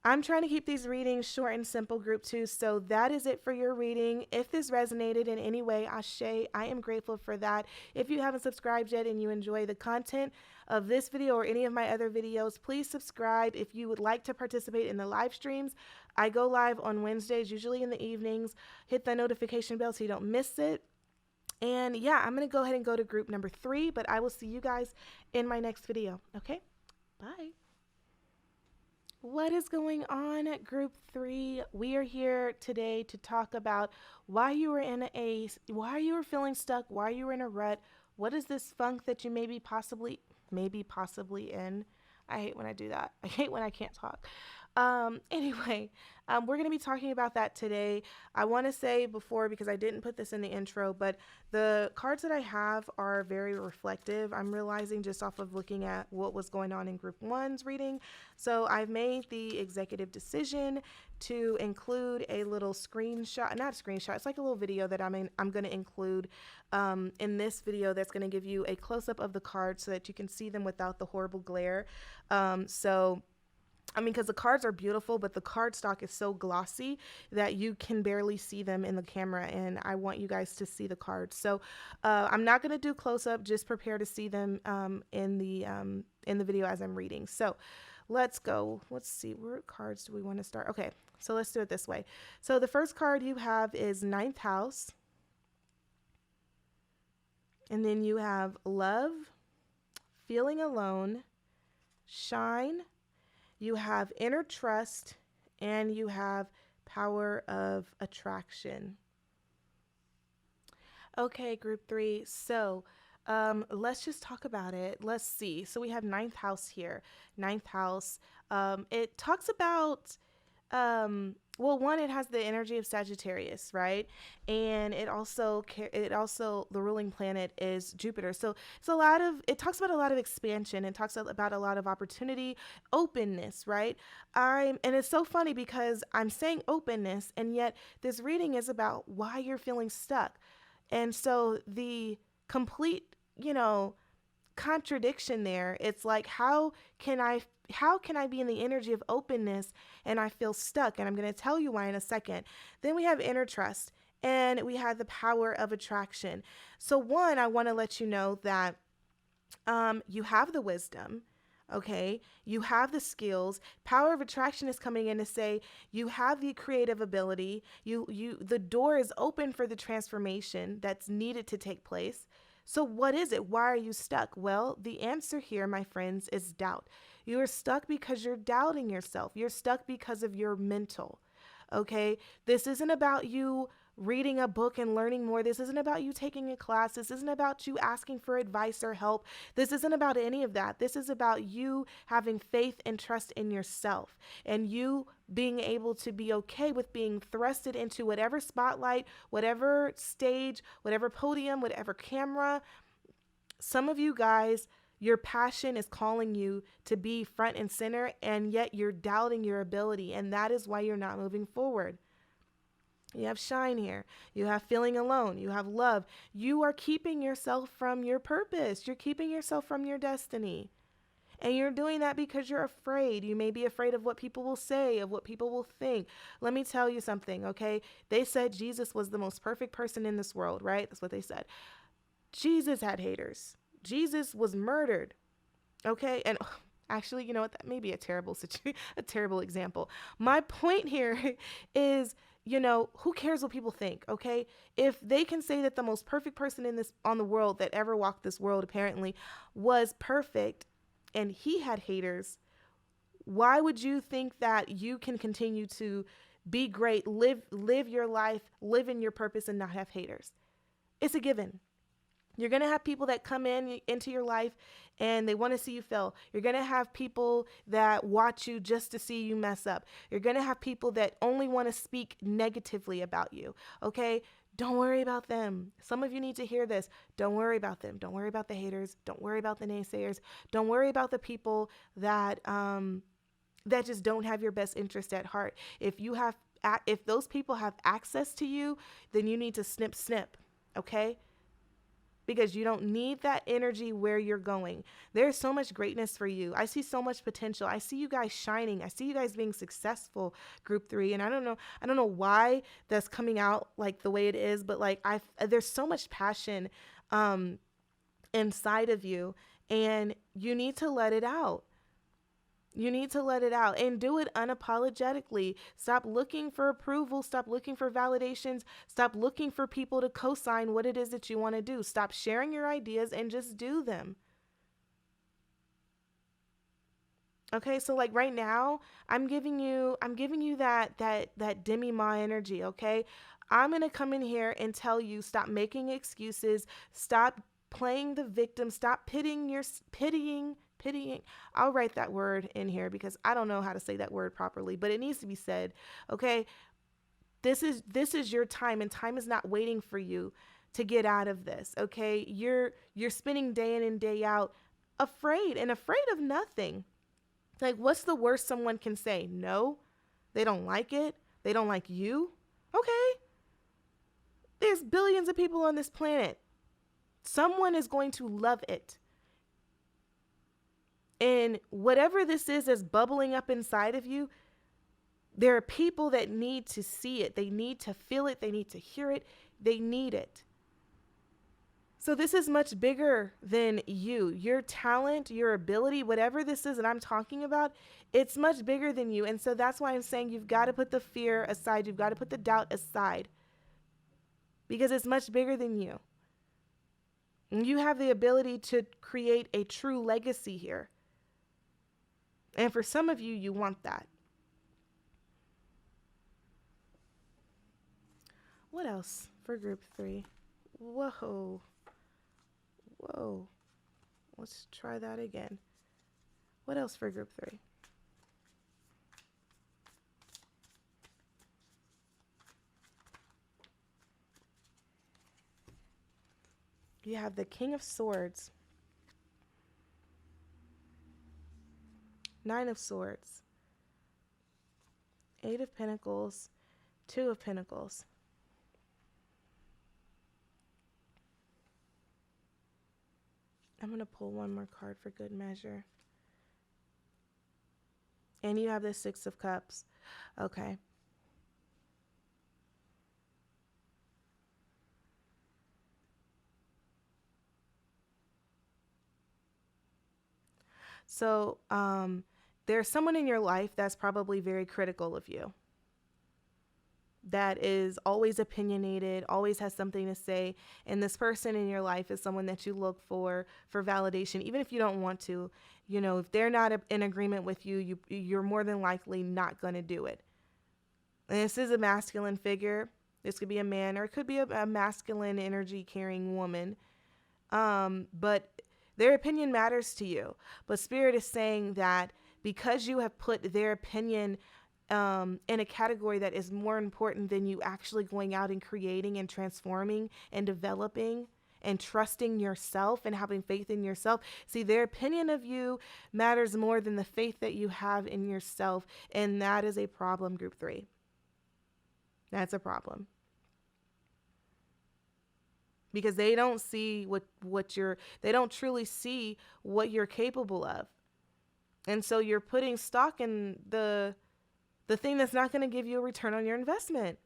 S1: I'm trying to keep these readings short and simple, group 2. So that is it for your reading. If this resonated in any way, Ashe, I am grateful for that. If you haven't subscribed yet and you enjoy the content of this video or any of my other videos, please subscribe. If you would like to participate in the live streams, I go live on Wednesdays, usually in the evenings. Hit the notification bell so you don't miss it. And yeah, I'm going to go ahead and go to group number 3, but I will see you guys in my next video. Okay, bye. What is going on at group 3? We are here today to talk about why you were feeling stuck, why you were in a rut. What is this funk that you may be possibly in? I hate when I do that. I hate when I can't talk. Anyway, we're going to be talking about that today. I want to say before, because I didn't put this in the intro, but the cards that I have are very reflective. I'm realizing just off of looking at what was going on in group 1's reading. So I've made the executive decision to include a little screenshot, not a screenshot, it's like a little video that I'm going to include in this video that's going to give you a close-up of the cards so that you can see them without the horrible glare. Because the cards are beautiful, but the card stock is so glossy that you can barely see them in the camera, and I want you guys to see the cards. So I'm not going to do close-up, just prepare to see them in the video as I'm reading. So let's go. Let's see, where cards do we want to start? Okay, so let's do it this way. So the first card you have is 9th house. And then you have love, feeling alone, shine. You have inner trust, and you have power of attraction. Okay, group 3. So let's just talk about it. Let's see. So we have 9th house here. 9th house. It talks about Well, one, it has the energy of Sagittarius, right? And it also the ruling planet is Jupiter. So it talks about a lot of expansion, and talks about a lot of opportunity, openness, right? And it's so funny because I'm saying openness, and yet this reading is about why you're feeling stuck. And so the complete, contradiction there. It's like, how can I be in the energy of openness and I feel stuck? And I'm going to tell you why in a second. Then we have inner trust, and we have the power of attraction. So one, I want to let you know that you have the wisdom. Okay, you have the skills. Power of attraction is coming in to say you have the creative ability. The door is open for the transformation that's needed to take place. So what is it? Why are you stuck? Well, the answer here, my friends, is doubt. You are stuck because you're doubting yourself. You're stuck because of your mental. Okay, this isn't about you reading a book and learning more. This isn't about you taking a class. This isn't about you asking for advice or help. This isn't about any of that. This is about you having faith and trust in yourself, and you being able to be okay with being thrusted into whatever spotlight, whatever stage, whatever podium, whatever camera. Some of you guys, your passion is calling you to be front and center, and yet you're doubting your ability, and that is why you're not moving forward. You have shine here. You have feeling alone. You have love. You are keeping yourself from your purpose. You're keeping yourself from your destiny. And you're doing that because you're afraid. You may be afraid of what people will say, of what people will think. Let me tell you something, okay? They said Jesus was the most perfect person in this world, right? That's what they said. Jesus had haters. Jesus was murdered, okay? And actually, you know what? That may be a terrible a terrible example. My point here is, who cares what people think, okay? If they can say that the most perfect person on the world that ever walked this world apparently was perfect, and he had haters, why would you think that you can continue to be great, live your life, live in your purpose, and not have haters? It's a given. You're going to have people that come into your life and they want to see you fail. You're going to have people that watch you just to see you mess up. You're going to have people that only want to speak negatively about you. Okay? Don't worry about them. Some of you need to hear this. Don't worry about them. Don't worry about the haters. Don't worry about the naysayers. Don't worry about the people that just don't have your best interest at heart. If those people have access to you, then you need to snip. Okay? Because you don't need that energy where you're going. There's so much greatness for you. I see so much potential. I see you guys shining. I see you guys being successful, group 3. And I don't know why that's coming out like the way it is, but like there's so much passion inside of you, and you need to let it out. You need to let it out and do it unapologetically. Stop looking for approval. Stop looking for validations. Stop looking for people to co-sign what it is that you want to do. Stop sharing your ideas and just do them. Okay, so like right now, I'm giving you that demi-ma energy, okay? I'm going to come in here and tell you, stop making excuses. Stop playing the victim. Stop pitying. I'll write that word in here because I don't know how to say that word properly, but it needs to be said. Okay. This is your time, and time is not waiting for you to get out of this. Okay. You're spending day in and day out afraid of nothing. Like, what's the worst someone can say? No, they don't like it. They don't like you. Okay. There's billions of people on this planet. Someone is going to love it. And whatever this is that's bubbling up inside of you, there are people that need to see it. They need to feel it. They need to hear it. They need it. So this is much bigger than you. Your talent, your ability, whatever this is that I'm talking about, it's much bigger than you. And so that's why I'm saying you've got to put the fear aside. You've got to put the doubt aside, because it's much bigger than you. And you have the ability to create a true legacy here. And for some of you, you want that. What else for group 3? Whoa. Let's try that again. What else for group 3? You have the King of Swords, Nine of Swords, Eight of Pentacles, Two of Pentacles. I'm going to pull one more card for good measure. And you have the Six of Cups. Okay. So, there's someone in your life that's probably very critical of you, that is always opinionated, always has something to say. And this person in your life is someone that you look for validation, even if you don't want to. You know, if they're not in agreement with you, you're more than likely not going to do it. And this is a masculine figure. This could be a man, or it could be a masculine energy carrying woman. But their opinion matters to you. But Spirit is saying that because you have put their opinion in a category that is more important than you actually going out and creating and transforming and developing and trusting yourself and having faith in yourself. See, their opinion of you matters more than the faith that you have in yourself. And that is a problem, Group 3. That's a problem. Because they don't see they don't truly see what you're capable of. And so you're putting stock in the thing that's not going to give you a return on your investment.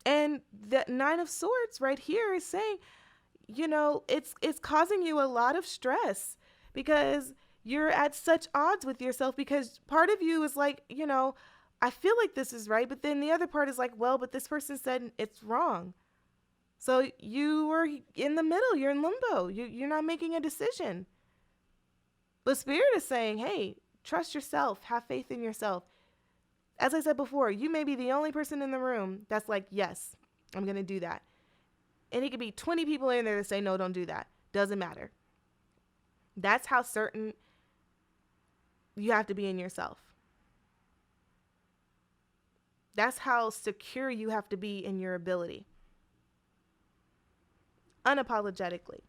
S1: And that Nine of Swords right here is saying, you know, it's causing you a lot of stress because you're at such odds with yourself, because part of you is like, you know, I feel like this is right. But then the other part is like, well, but this person said it's wrong. So you are in the middle. You're in limbo. You're not making a decision. But Spirit is saying, hey, trust yourself. Have faith in yourself. As I said before, you may be the only person in the room that's like, yes, I'm going to do that. And it could be 20 people in there that say, no, don't do that. Doesn't matter. That's how certain you have to be in yourself. That's how secure you have to be in your ability. Unapologetically.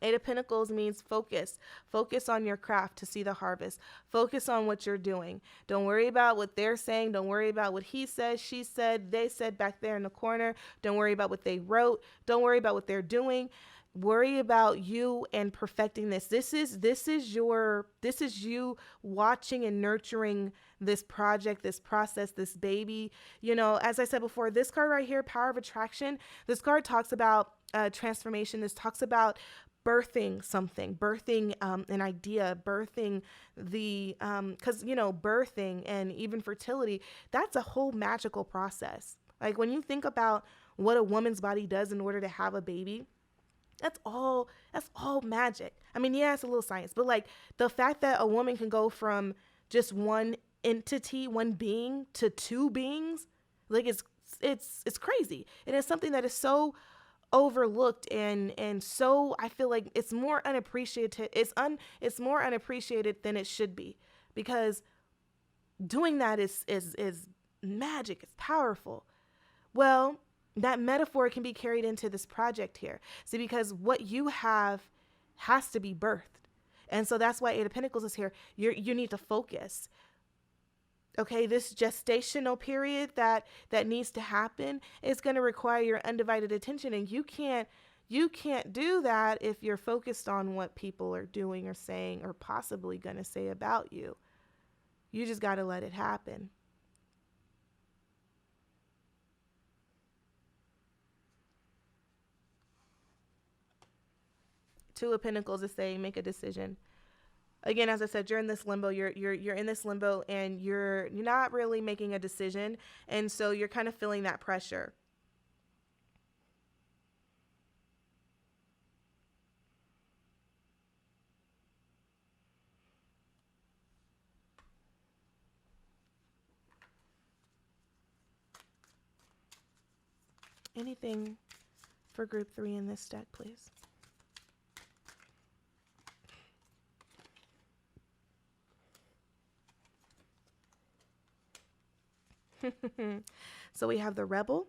S1: Eight of Pentacles means focus. Focus on your craft to see the harvest. Focus on what you're doing. Don't worry about what they're saying. Don't worry about what he said, she said, they said back there in the corner. Don't worry about what they wrote. Don't worry about what they're doing. Worry about you and perfecting this. This is you watching and nurturing this project, this process, this baby. You know, as I said before, this card right here, Power of Attraction, this card talks about transformation. This talks about birthing something, birthing an idea, birthing because, you know, birthing and even fertility, that's a whole magical process. Like when you think about what a woman's body does in order to have a baby, that's all magic. I mean, yeah, it's a little science, but like the fact that a woman can go from just one entity, one being, to two beings, like it's crazy. And it's something that is so overlooked and so I feel like it's more unappreciated. It's more unappreciated than it should be, because doing that is magic. It's powerful. Well, that metaphor can be carried into this project here. See, because what you have has to be birthed. And so that's why Eight of Pentacles is here. You need to focus. Okay, this gestational period that needs to happen is going to require your undivided attention. And you can't do that if you're focused on what people are doing or saying or possibly going to say about you. You just got to let it happen. Two of Pentacles is saying make a decision. Again, as I said, you're in this limbo. You're in this limbo, and you're not really making a decision, and so you're kind of feeling that pressure. Anything for Group 3 in this deck, please? So we have the Rebel,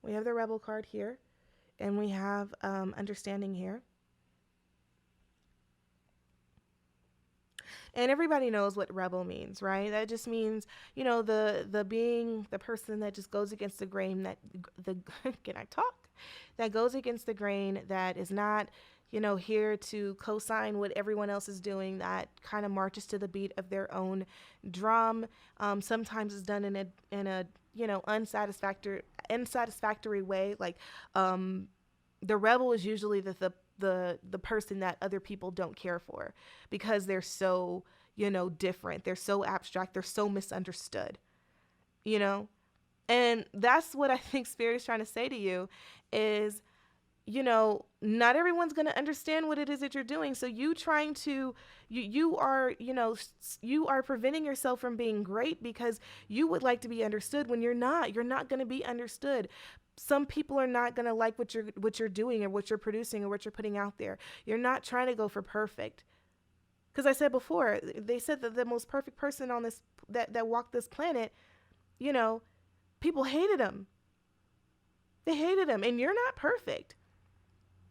S1: We have the Rebel card here, and we have Understanding here. And everybody knows what rebel means, right? That just means, the being the person that just goes against the grain, that the can I talk? That goes against the grain, that is not, here to co-sign what everyone else is doing, that kind of marches to the beat of their own drum. Sometimes it's done in a unsatisfactory way. Like, the rebel is usually the person that other people don't care for, because they're so, different. They're so abstract. They're so misunderstood, and that's what I think Spirit is trying to say to you is, not everyone's going to understand what it is that you're doing. So you are preventing yourself from being great because you would like to be understood when you're not going to be understood. Some people are not going to like what you're doing or what you're producing or what you're putting out there. You're not trying to go for perfect. Because I said before, they said that the most perfect person on this, that walked this planet, people hated him. They hated him. And you're not perfect.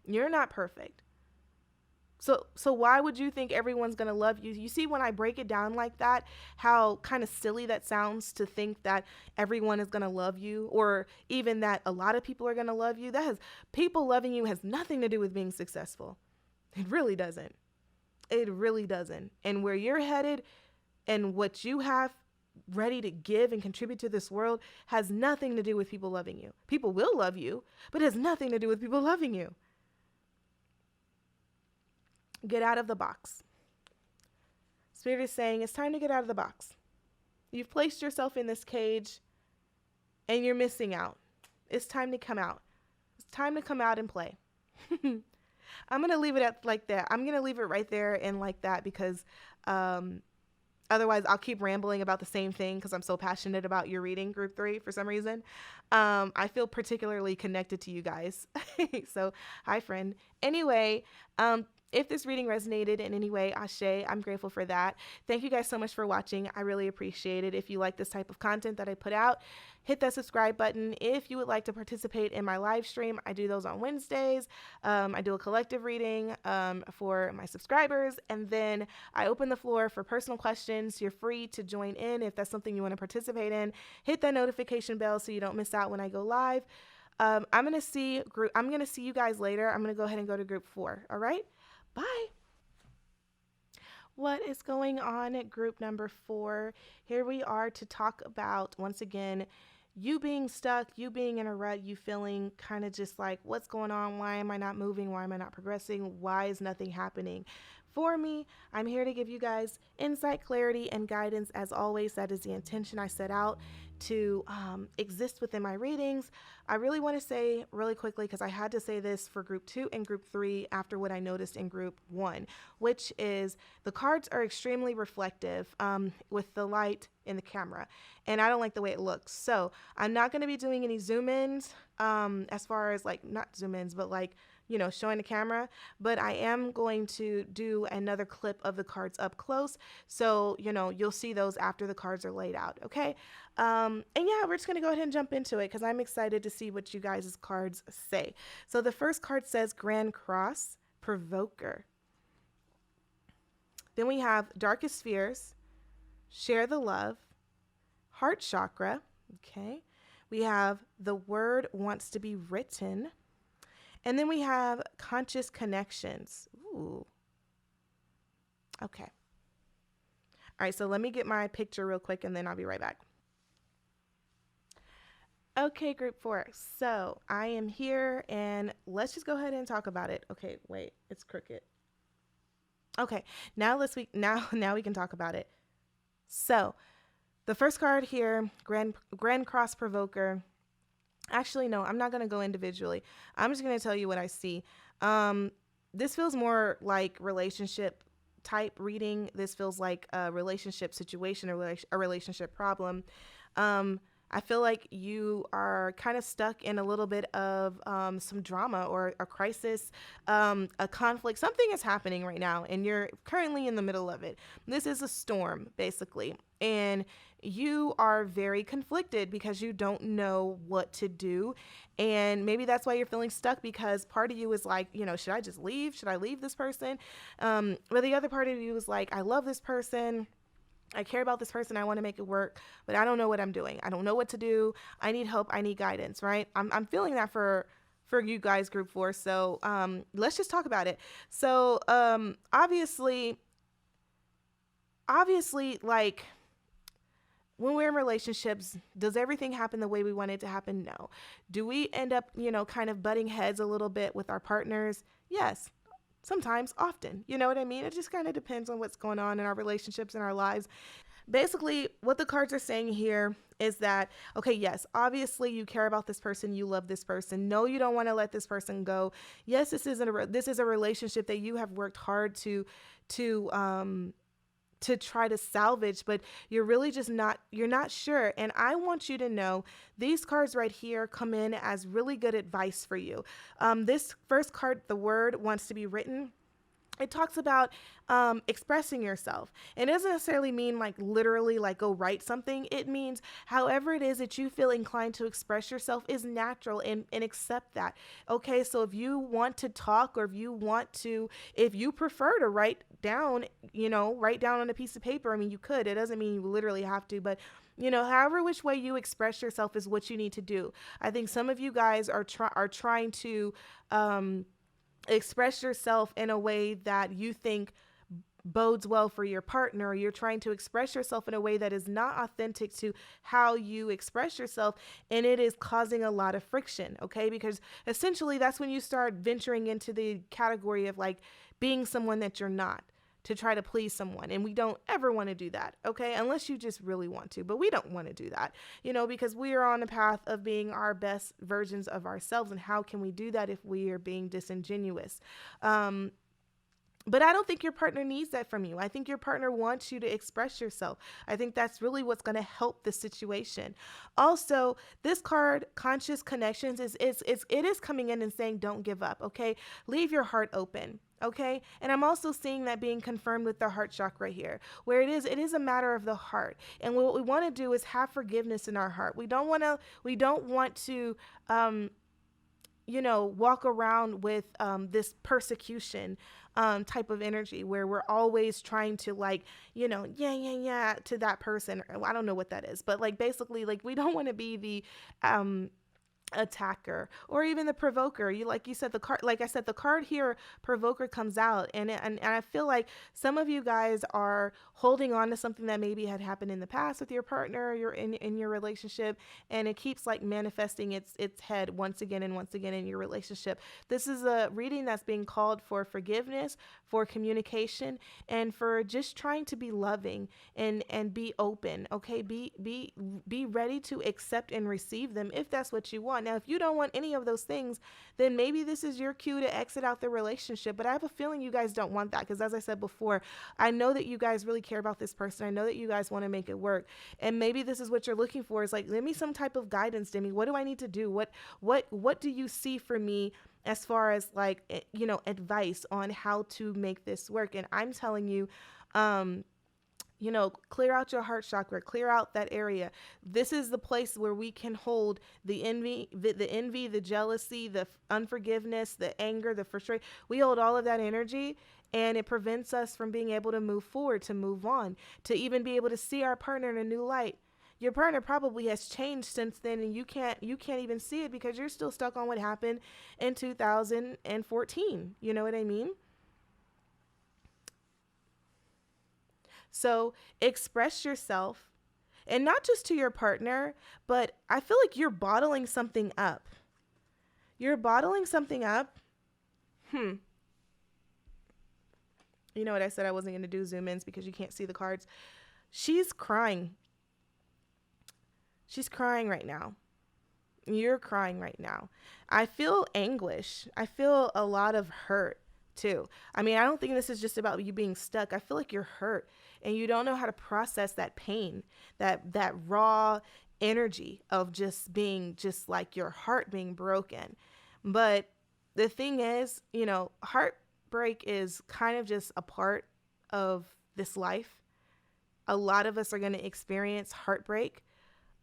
S1: You're not perfect. So why would you think everyone's going to love you? You see, when I break it down like that, how kind of silly that sounds, to think that everyone is going to love you, or even that a lot of people are going to love you. People loving you has nothing to do with being successful. It really doesn't. It really doesn't. And where you're headed and what you have ready to give and contribute to this world has nothing to do with people loving you. People will love you, but it has nothing to do with people loving you. Get out of the box. Spirit is saying it's time to get out of the box. You've placed yourself in this cage and you're missing out. It's time to come out. It's time to come out and play. I'm going to leave it at like that. I'm going to leave it right there and like that, because otherwise I'll keep rambling about the same thing, because I'm so passionate about your reading, group 3, for some reason. I feel particularly connected to you guys. So, hi, friend. Anyway, if this reading resonated in any way, Ashe, I'm grateful for that. Thank you guys so much for watching. I really appreciate it. If you like this type of content that I put out, hit that subscribe button. If you would like to participate in my live stream, I do those on Wednesdays. I do a collective reading for my subscribers, and then I open the floor for personal questions. You're free to join in if that's something you want to participate in. Hit that notification bell so you don't miss out when I go live. I'm gonna see you guys later. I'm gonna go ahead and go to group 4. All right. Bye. What is going on at group number 4? Here we are to talk about, once again, you being stuck, you being in a rut, you feeling kind of just like, what's going on? Why am I not moving? Why am I not progressing? Why is nothing happening? For me, I'm here to give you guys insight, clarity, and guidance. As always, that is the intention I set out to exist within my readings. I really want to say really quickly, because I had to say this for group 2 and group 3 after what I noticed in group 1, which is the cards are extremely reflective with the light in the camera, and I don't like the way it looks. So I'm not going to be doing any zoom ins as far as like, not zoom ins, but like, showing the camera, but I am going to do another clip of the cards up close. So, you'll see those after the cards are laid out. Okay. And yeah, we're just going to go ahead and jump into it, because I'm excited to see what you guys' cards say. So the first card says Grand Cross Provoker. Then we have Darkest Fears, Share the Love, Heart Chakra. Okay. We have The Word Wants to Be Written. And then we have Conscious Connections. Ooh. Okay. All right, so let me get my picture real quick, and then I'll be right back. Okay, group 4. So I am here, and let's just go ahead and talk about it. Okay, wait, it's crooked. Okay, now we can talk about it. So the first card here, Grand Cross Provoker. Actually, no, I'm not going to go individually. I'm just going to tell you what I see. This feels more like relationship type reading. This feels like a relationship situation, or a relationship problem. I I feel like you are kind of stuck in a little bit of some drama or a crisis, a conflict. Something is happening right now, and you're currently in the middle of it. This is a storm, basically. And you are very conflicted because you don't know what to do. And maybe that's why you're feeling stuck, because part of you is like, should I just leave? Should I leave this person? But the other part of you is like, I love this person. I care about this person. I want to make it work, but I don't know what I'm doing. I don't know what to do. I need help. I need guidance, right? I'm feeling that for you guys, group 4. So let's just talk about it. So obviously, like, when we're in relationships, does everything happen the way we want it to happen? No. Do we end up, kind of butting heads a little bit with our partners? Yes. Sometimes, often. You know what I mean? It just kind of depends on what's going on in our relationships and our lives. Basically, what the cards are saying here is that, okay, yes, obviously you care about this person, you love this person. No, you don't want to let this person go. Yes, this is a relationship that you have worked hard to try to salvage, but you're really just you're not sure. And I want you to know these cards right here come in as really good advice for you. This first card, the word, wants to be written. It talks about expressing yourself. And it doesn't necessarily mean like literally like go write something. It means however it is that you feel inclined to express yourself is natural, and accept that. Okay, so if you want to talk, or if you prefer to write down on a piece of paper, I mean, you could. It doesn't mean you literally have to, but however which way you express yourself is what you need to do. I think some of you guys are trying to express yourself in a way that you think bodes well for your partner, or you're trying to express yourself in a way that is not authentic to how you express yourself, and it is causing a lot of friction, okay? Because essentially that's when you start venturing into the category of like being someone that you're not, to try to please someone. And we don't ever want to do that, okay? Unless you just really want to, but we don't want to do that, because we are on a path of being our best versions of ourselves. And how can we do that if we are being disingenuous? But I don't think your partner needs that from you. I think your partner wants you to express yourself. I think that's really what's going to help the situation. Also, this card, Conscious Connections, it is coming in and saying, don't give up, okay? Leave your heart open. Okay. And I'm also seeing that being confirmed with the heart chakra here, where it is a matter of the heart. And what we want to do is have forgiveness in our heart. We don't want to, walk around with this persecution type of energy, where we're always trying to yeah to that person. I don't know what that is, but like basically like we don't want to be the attacker or even the provoker. You said the card, like I said, the card here, provoker, comes out, and I feel like some of you guys are holding on to something that maybe had happened in the past with your partner, you're in your relationship, and it keeps like manifesting its head once again and once again in your relationship. This is a reading that's being called for forgiveness, for communication, and for just trying to be loving and be open. Okay, be ready to accept and receive them if that's what you want. Now, if you don't want any of those things, then maybe this is your cue to exit out the relationship. But I have a feeling you guys don't want that, because as I said before, I know that you guys really care about this person. I know that you guys want to make it work. And maybe this is what you're looking for, is like, give me some type of guidance, Demi. What do I need to do? What do you see for me as far as like, advice on how to make this work? And I'm telling you, clear out your heart chakra, clear out that area. This is the place where we can hold the envy, the jealousy, the unforgiveness, the anger, the frustration. We hold all of that energy, and it prevents us from being able to move forward, to move on, to even be able to see our partner in a new light. Your partner probably has changed since then, and you can't even see it because you're still stuck on what happened in 2014. You know what I mean? So express yourself, and not just to your partner, but I feel like you're bottling something up. You're bottling something up. You know what I said I wasn't going to do zoom ins because you can't see the cards. She's crying. She's crying right now. You're crying right now. I feel anguish. I feel a lot of hurt too. I mean, I don't think this is just about you being stuck. I feel like you're hurt. and you don't know how to process that pain, that raw energy of just being, just like your heart being broken. But the thing is, heartbreak is kind of just a part of this life. A lot of us are going to experience heartbreak.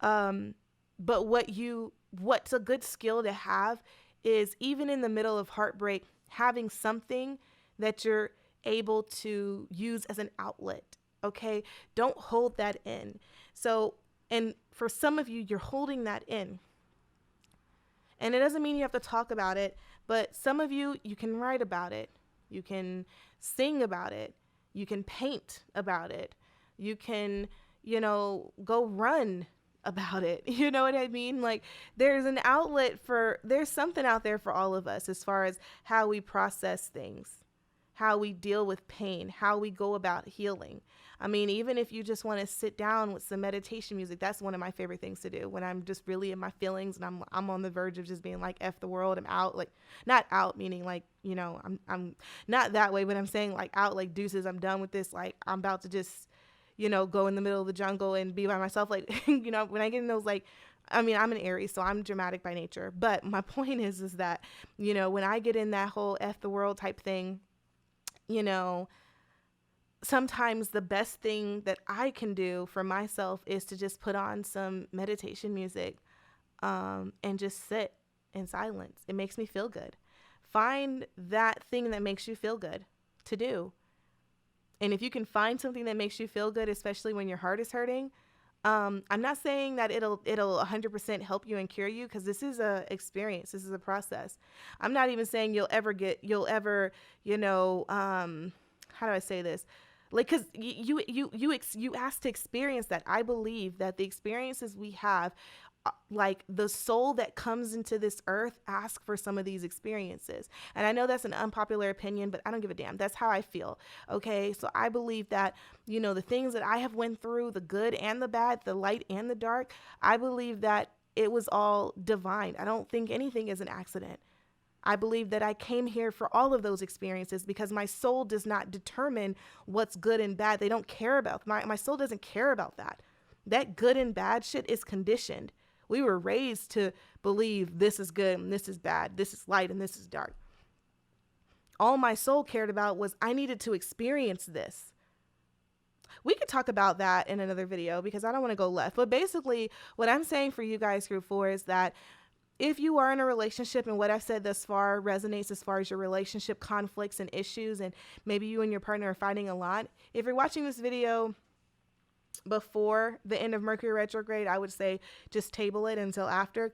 S1: But what's a good skill to have is, even in the middle of heartbreak, having something that you're able to use as an outlet. Okay. Don't hold that in. So, and for some of you, you're holding that in. And it doesn't mean you have to talk about it, but some of you, you can write about it. You can sing about it. You can paint about it. You can, go run about it. You know what I mean? Like, there's something out there for all of us as far as how we process things, how we deal with pain, how we go about healing. I mean, even if you just want to sit down with some meditation music, that's one of my favorite things to do when I'm just really in my feelings and I'm on the verge of just being like, F the world, I'm out. Like, not out meaning like, I'm not that way, but I'm saying like out, like deuces, I'm done with this. Like, I'm about to just, go in the middle of the jungle and be by myself. Like, when I get in those, like, I mean, I'm an Aries, so I'm dramatic by nature. But my point is that, when I get in that whole F the world type thing, sometimes the best thing that I can do for myself is to just put on some meditation music, and just sit in silence. It makes me feel good. Find that thing that makes you feel good to do. And if you can find something that makes you feel good, especially when your heart is hurting, I'm not saying that it'll 100% help you and cure you, because this is a experience. This is a process. I'm not even saying you'll ever, how do I say this? Like, cause you asked to experience that. I believe that the experiences we have, like the soul that comes into this earth, ask for some of these experiences. And I know that's an unpopular opinion, but I don't give a damn. That's how I feel. Okay. So I believe that, the things that I have went through, the good and the bad, the light and the dark, I believe that it was all divine. I don't think anything is an accident. I believe that I came here for all of those experiences, because my soul does not determine what's good and bad. They don't care about, my soul doesn't care about that. That good and bad shit is conditioned. We were raised to believe this is good and this is bad. This is light and this is dark. All my soul cared about was I needed to experience this. We could talk about that in another video because I don't want to go left. But basically what I'm saying for you guys, group 4, is that if you are in a relationship and what I've said thus far resonates as far as your relationship conflicts and issues, and maybe you and your partner are fighting a lot, if you're watching this video before the end of Mercury retrograde, I would say just table it until after,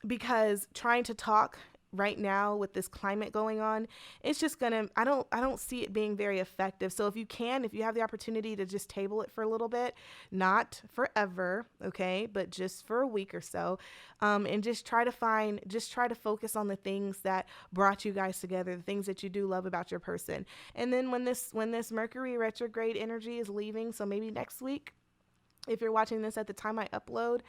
S1: because trying to talk right now with this climate going on, it's just gonna, I don't see it being very effective. So if you have the opportunity to just table it for a little bit, not forever, okay, but just for a week or so, and just try to focus on the things that brought you guys together, the things that you do love about your person. And then when this Mercury retrograde energy is leaving, so maybe next week, if you're watching this at the time I upload,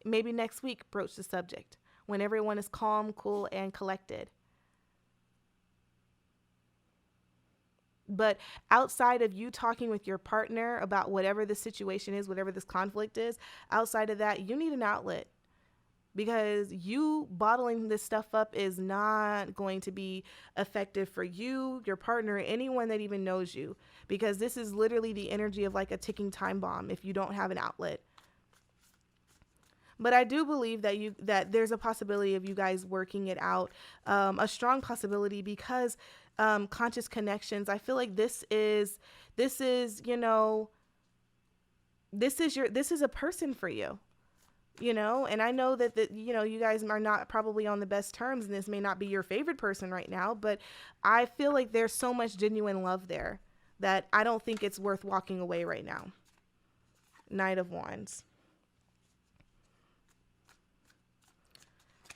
S1: maybe next week, broach the subject when everyone is calm, cool, and collected. But outside of you talking with your partner about whatever the situation is, whatever this conflict is, outside of that, you need an outlet, because you bottling this stuff up is not going to be effective for you, your partner, anyone that even knows you, because this is literally the energy of like a ticking time bomb if you don't have an outlet. But I do believe that there's a possibility of you guys working it out, a strong possibility, because conscious connections. I feel like this is a person for you, and I know that you guys are not probably on the best terms, and this may not be your favorite person right now, but I feel like there's so much genuine love there that I don't think it's worth walking away right now. Knight of Wands.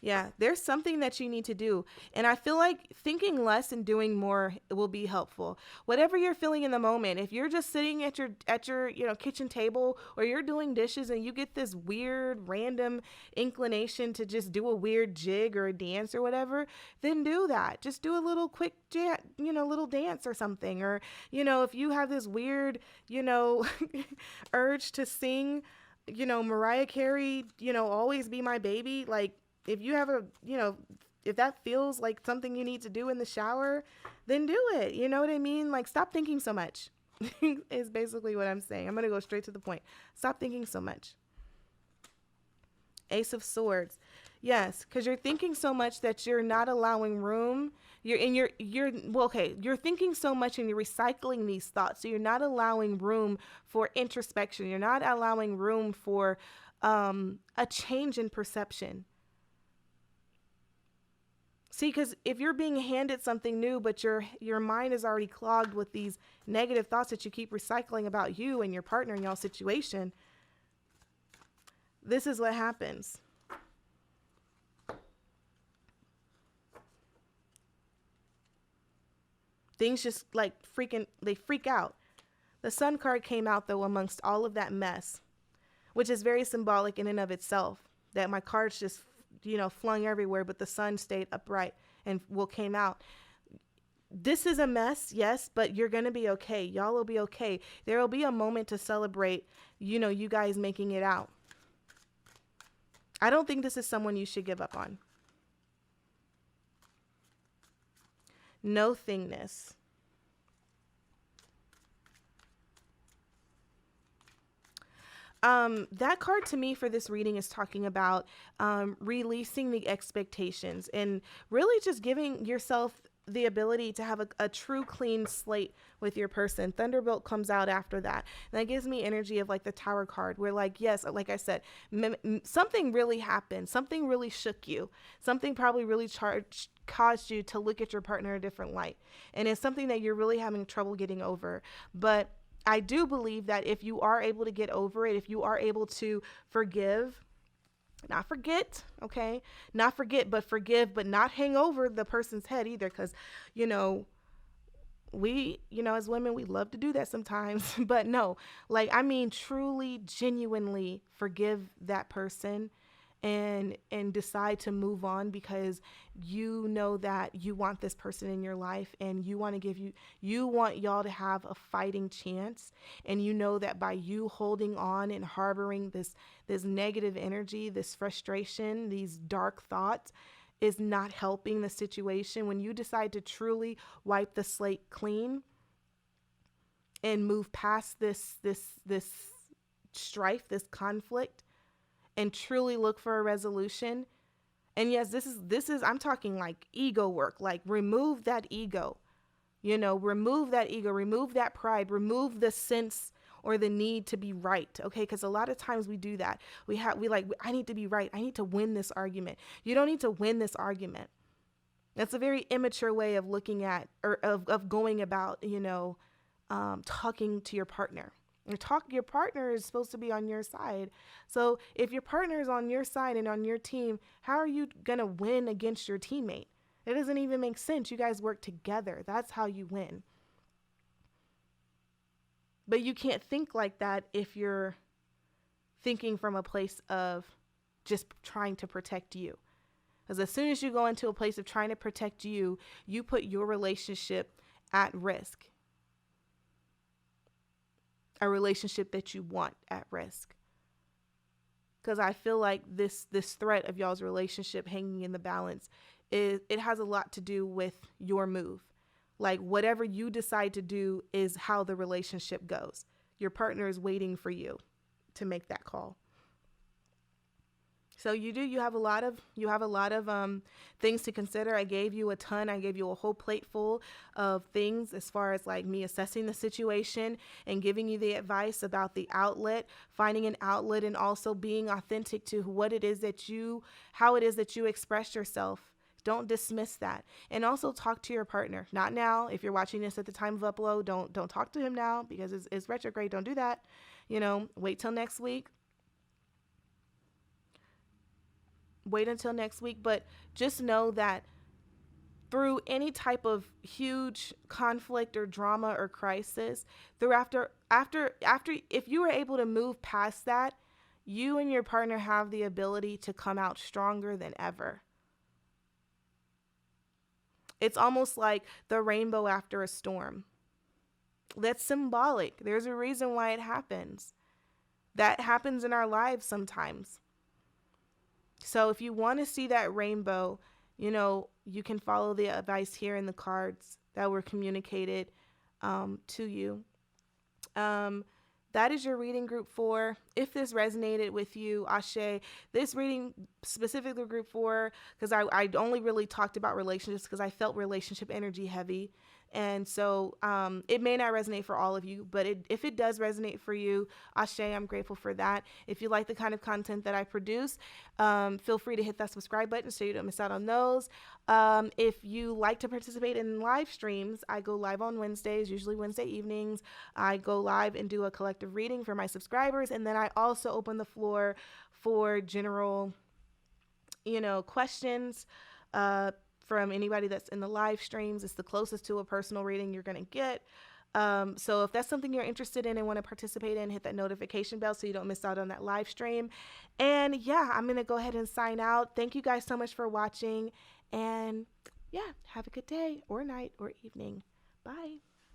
S1: Yeah, there's something that you need to do. And I feel like thinking less and doing more will be helpful. Whatever you're feeling in the moment, if you're just sitting at your, kitchen table, or you're doing dishes and you get this weird random inclination to just do a weird jig or a dance or whatever, then do that. Just do a little quick little dance or something. Or, if you have this weird, urge to sing, Mariah Carey, Always Be My Baby, like, if you have if that feels like something you need to do in the shower, then do it. You know what I mean? Like, stop thinking so much is basically what I'm saying. I'm going to go straight to the point. Stop thinking so much. Ace of Swords. Yes, because you're thinking so much that you're not allowing room. You're thinking so much and you're recycling these thoughts. So you're not allowing room for introspection. You're not allowing room for a change in perception. See, because if you're being handed something new, but your mind is already clogged with these negative thoughts that you keep recycling about you and your partner and y'all situation, this is what happens. Things just like they freak out. The Sun card came out, though, amongst all of that mess, which is very symbolic in and of itself, that my cards just flung everywhere, but the Sun stayed upright and came out. This is a mess, yes, but you're going to be okay. Y'all will be okay. There will be a moment to celebrate, you guys making it out. I don't think this is someone you should give up on. Nothingness. That card to me for this reading is talking about releasing the expectations and really just giving yourself the ability to have a true clean slate with your person. Thunderbolt comes out after that. And that gives me energy of like the Tower card, where like, yes, like I said, something really happened. Something really shook you. Something probably really caused you to look at your partner a different light. And it's something that you're really having trouble getting over. But I do believe that if you are able to get over it, if you are able to forgive, not forget, okay? Not forget, but forgive, but not hang over the person's head either. Because, we, as women, we love to do that sometimes. But no, like, I mean, truly, genuinely forgive that person and decide to move on, because you know that you want this person in your life and you want y'all to have a fighting chance. And you know that by you holding on and harboring this negative energy, this frustration, these dark thoughts is not helping the situation. When you decide to truly wipe the slate clean and move past this strife, this conflict, and truly look for a resolution. And yes, this is I'm talking like ego work, like remove that ego, remove that ego, remove that pride, remove the sense or the need to be right. Okay. Cause a lot of times we do that. I need to be right. I need to win this argument. You don't need to win this argument. That's a very immature way of looking at, or of going about, talking to your partner. Your partner is supposed to be on your side. So if your partner is on your side and on your team, how are you going to win against your teammate? It doesn't even make sense. You guys work together. That's how you win. But you can't think like that if you're thinking from a place of just trying to protect you. Because as soon as you go into a place of trying to protect you, you put your relationship at risk. A relationship that you want at risk. Because I feel like this threat of y'all's relationship hanging in the balance, it has a lot to do with your move. Like, whatever you decide to do is how the relationship goes. Your partner is waiting for you to make that call. So you have a lot of things to consider. I gave you a ton. I gave you a whole plate full of things as far as like me assessing the situation and giving you the advice about the outlet, finding an outlet, and also being authentic to how it is that you express yourself. Don't dismiss that. And also talk to your partner. Not now. If you're watching this at the time of upload, don't talk to him now because it's retrograde. Don't do that. Wait till next week. wait until next week. But just know that through any type of huge conflict or drama or crisis, through after if you were able to move past that, you and your partner have the ability to come out stronger than ever. It's almost like the rainbow after a storm. That's symbolic. There's a reason why it happens. That happens in our lives sometimes. So if you want to see that rainbow, you can follow the advice here in the cards that were communicated to you. Um, that is your reading group 4. If this resonated with you, Ashe, this reading specifically group 4, because I only really talked about relationships because I felt relationship energy heavy. And so it may not resonate for all of you, but if it does resonate for you, Ashe, I'm grateful for that. If you like the kind of content that I produce, feel free to hit that subscribe button so you don't miss out on those. If you like to participate in live streams, I go live on Wednesdays, usually Wednesday evenings. I go live and do a collective reading for my subscribers. And then I also open the floor for general, questions from anybody that's in the live streams. It's the closest to a personal reading you're going to get. So if that's something you're interested in and want to participate in, hit that notification bell so you don't miss out on that live stream. And yeah, I'm going to go ahead and sign out. Thank you guys so much for watching. And yeah, have a good day or night or evening. Bye.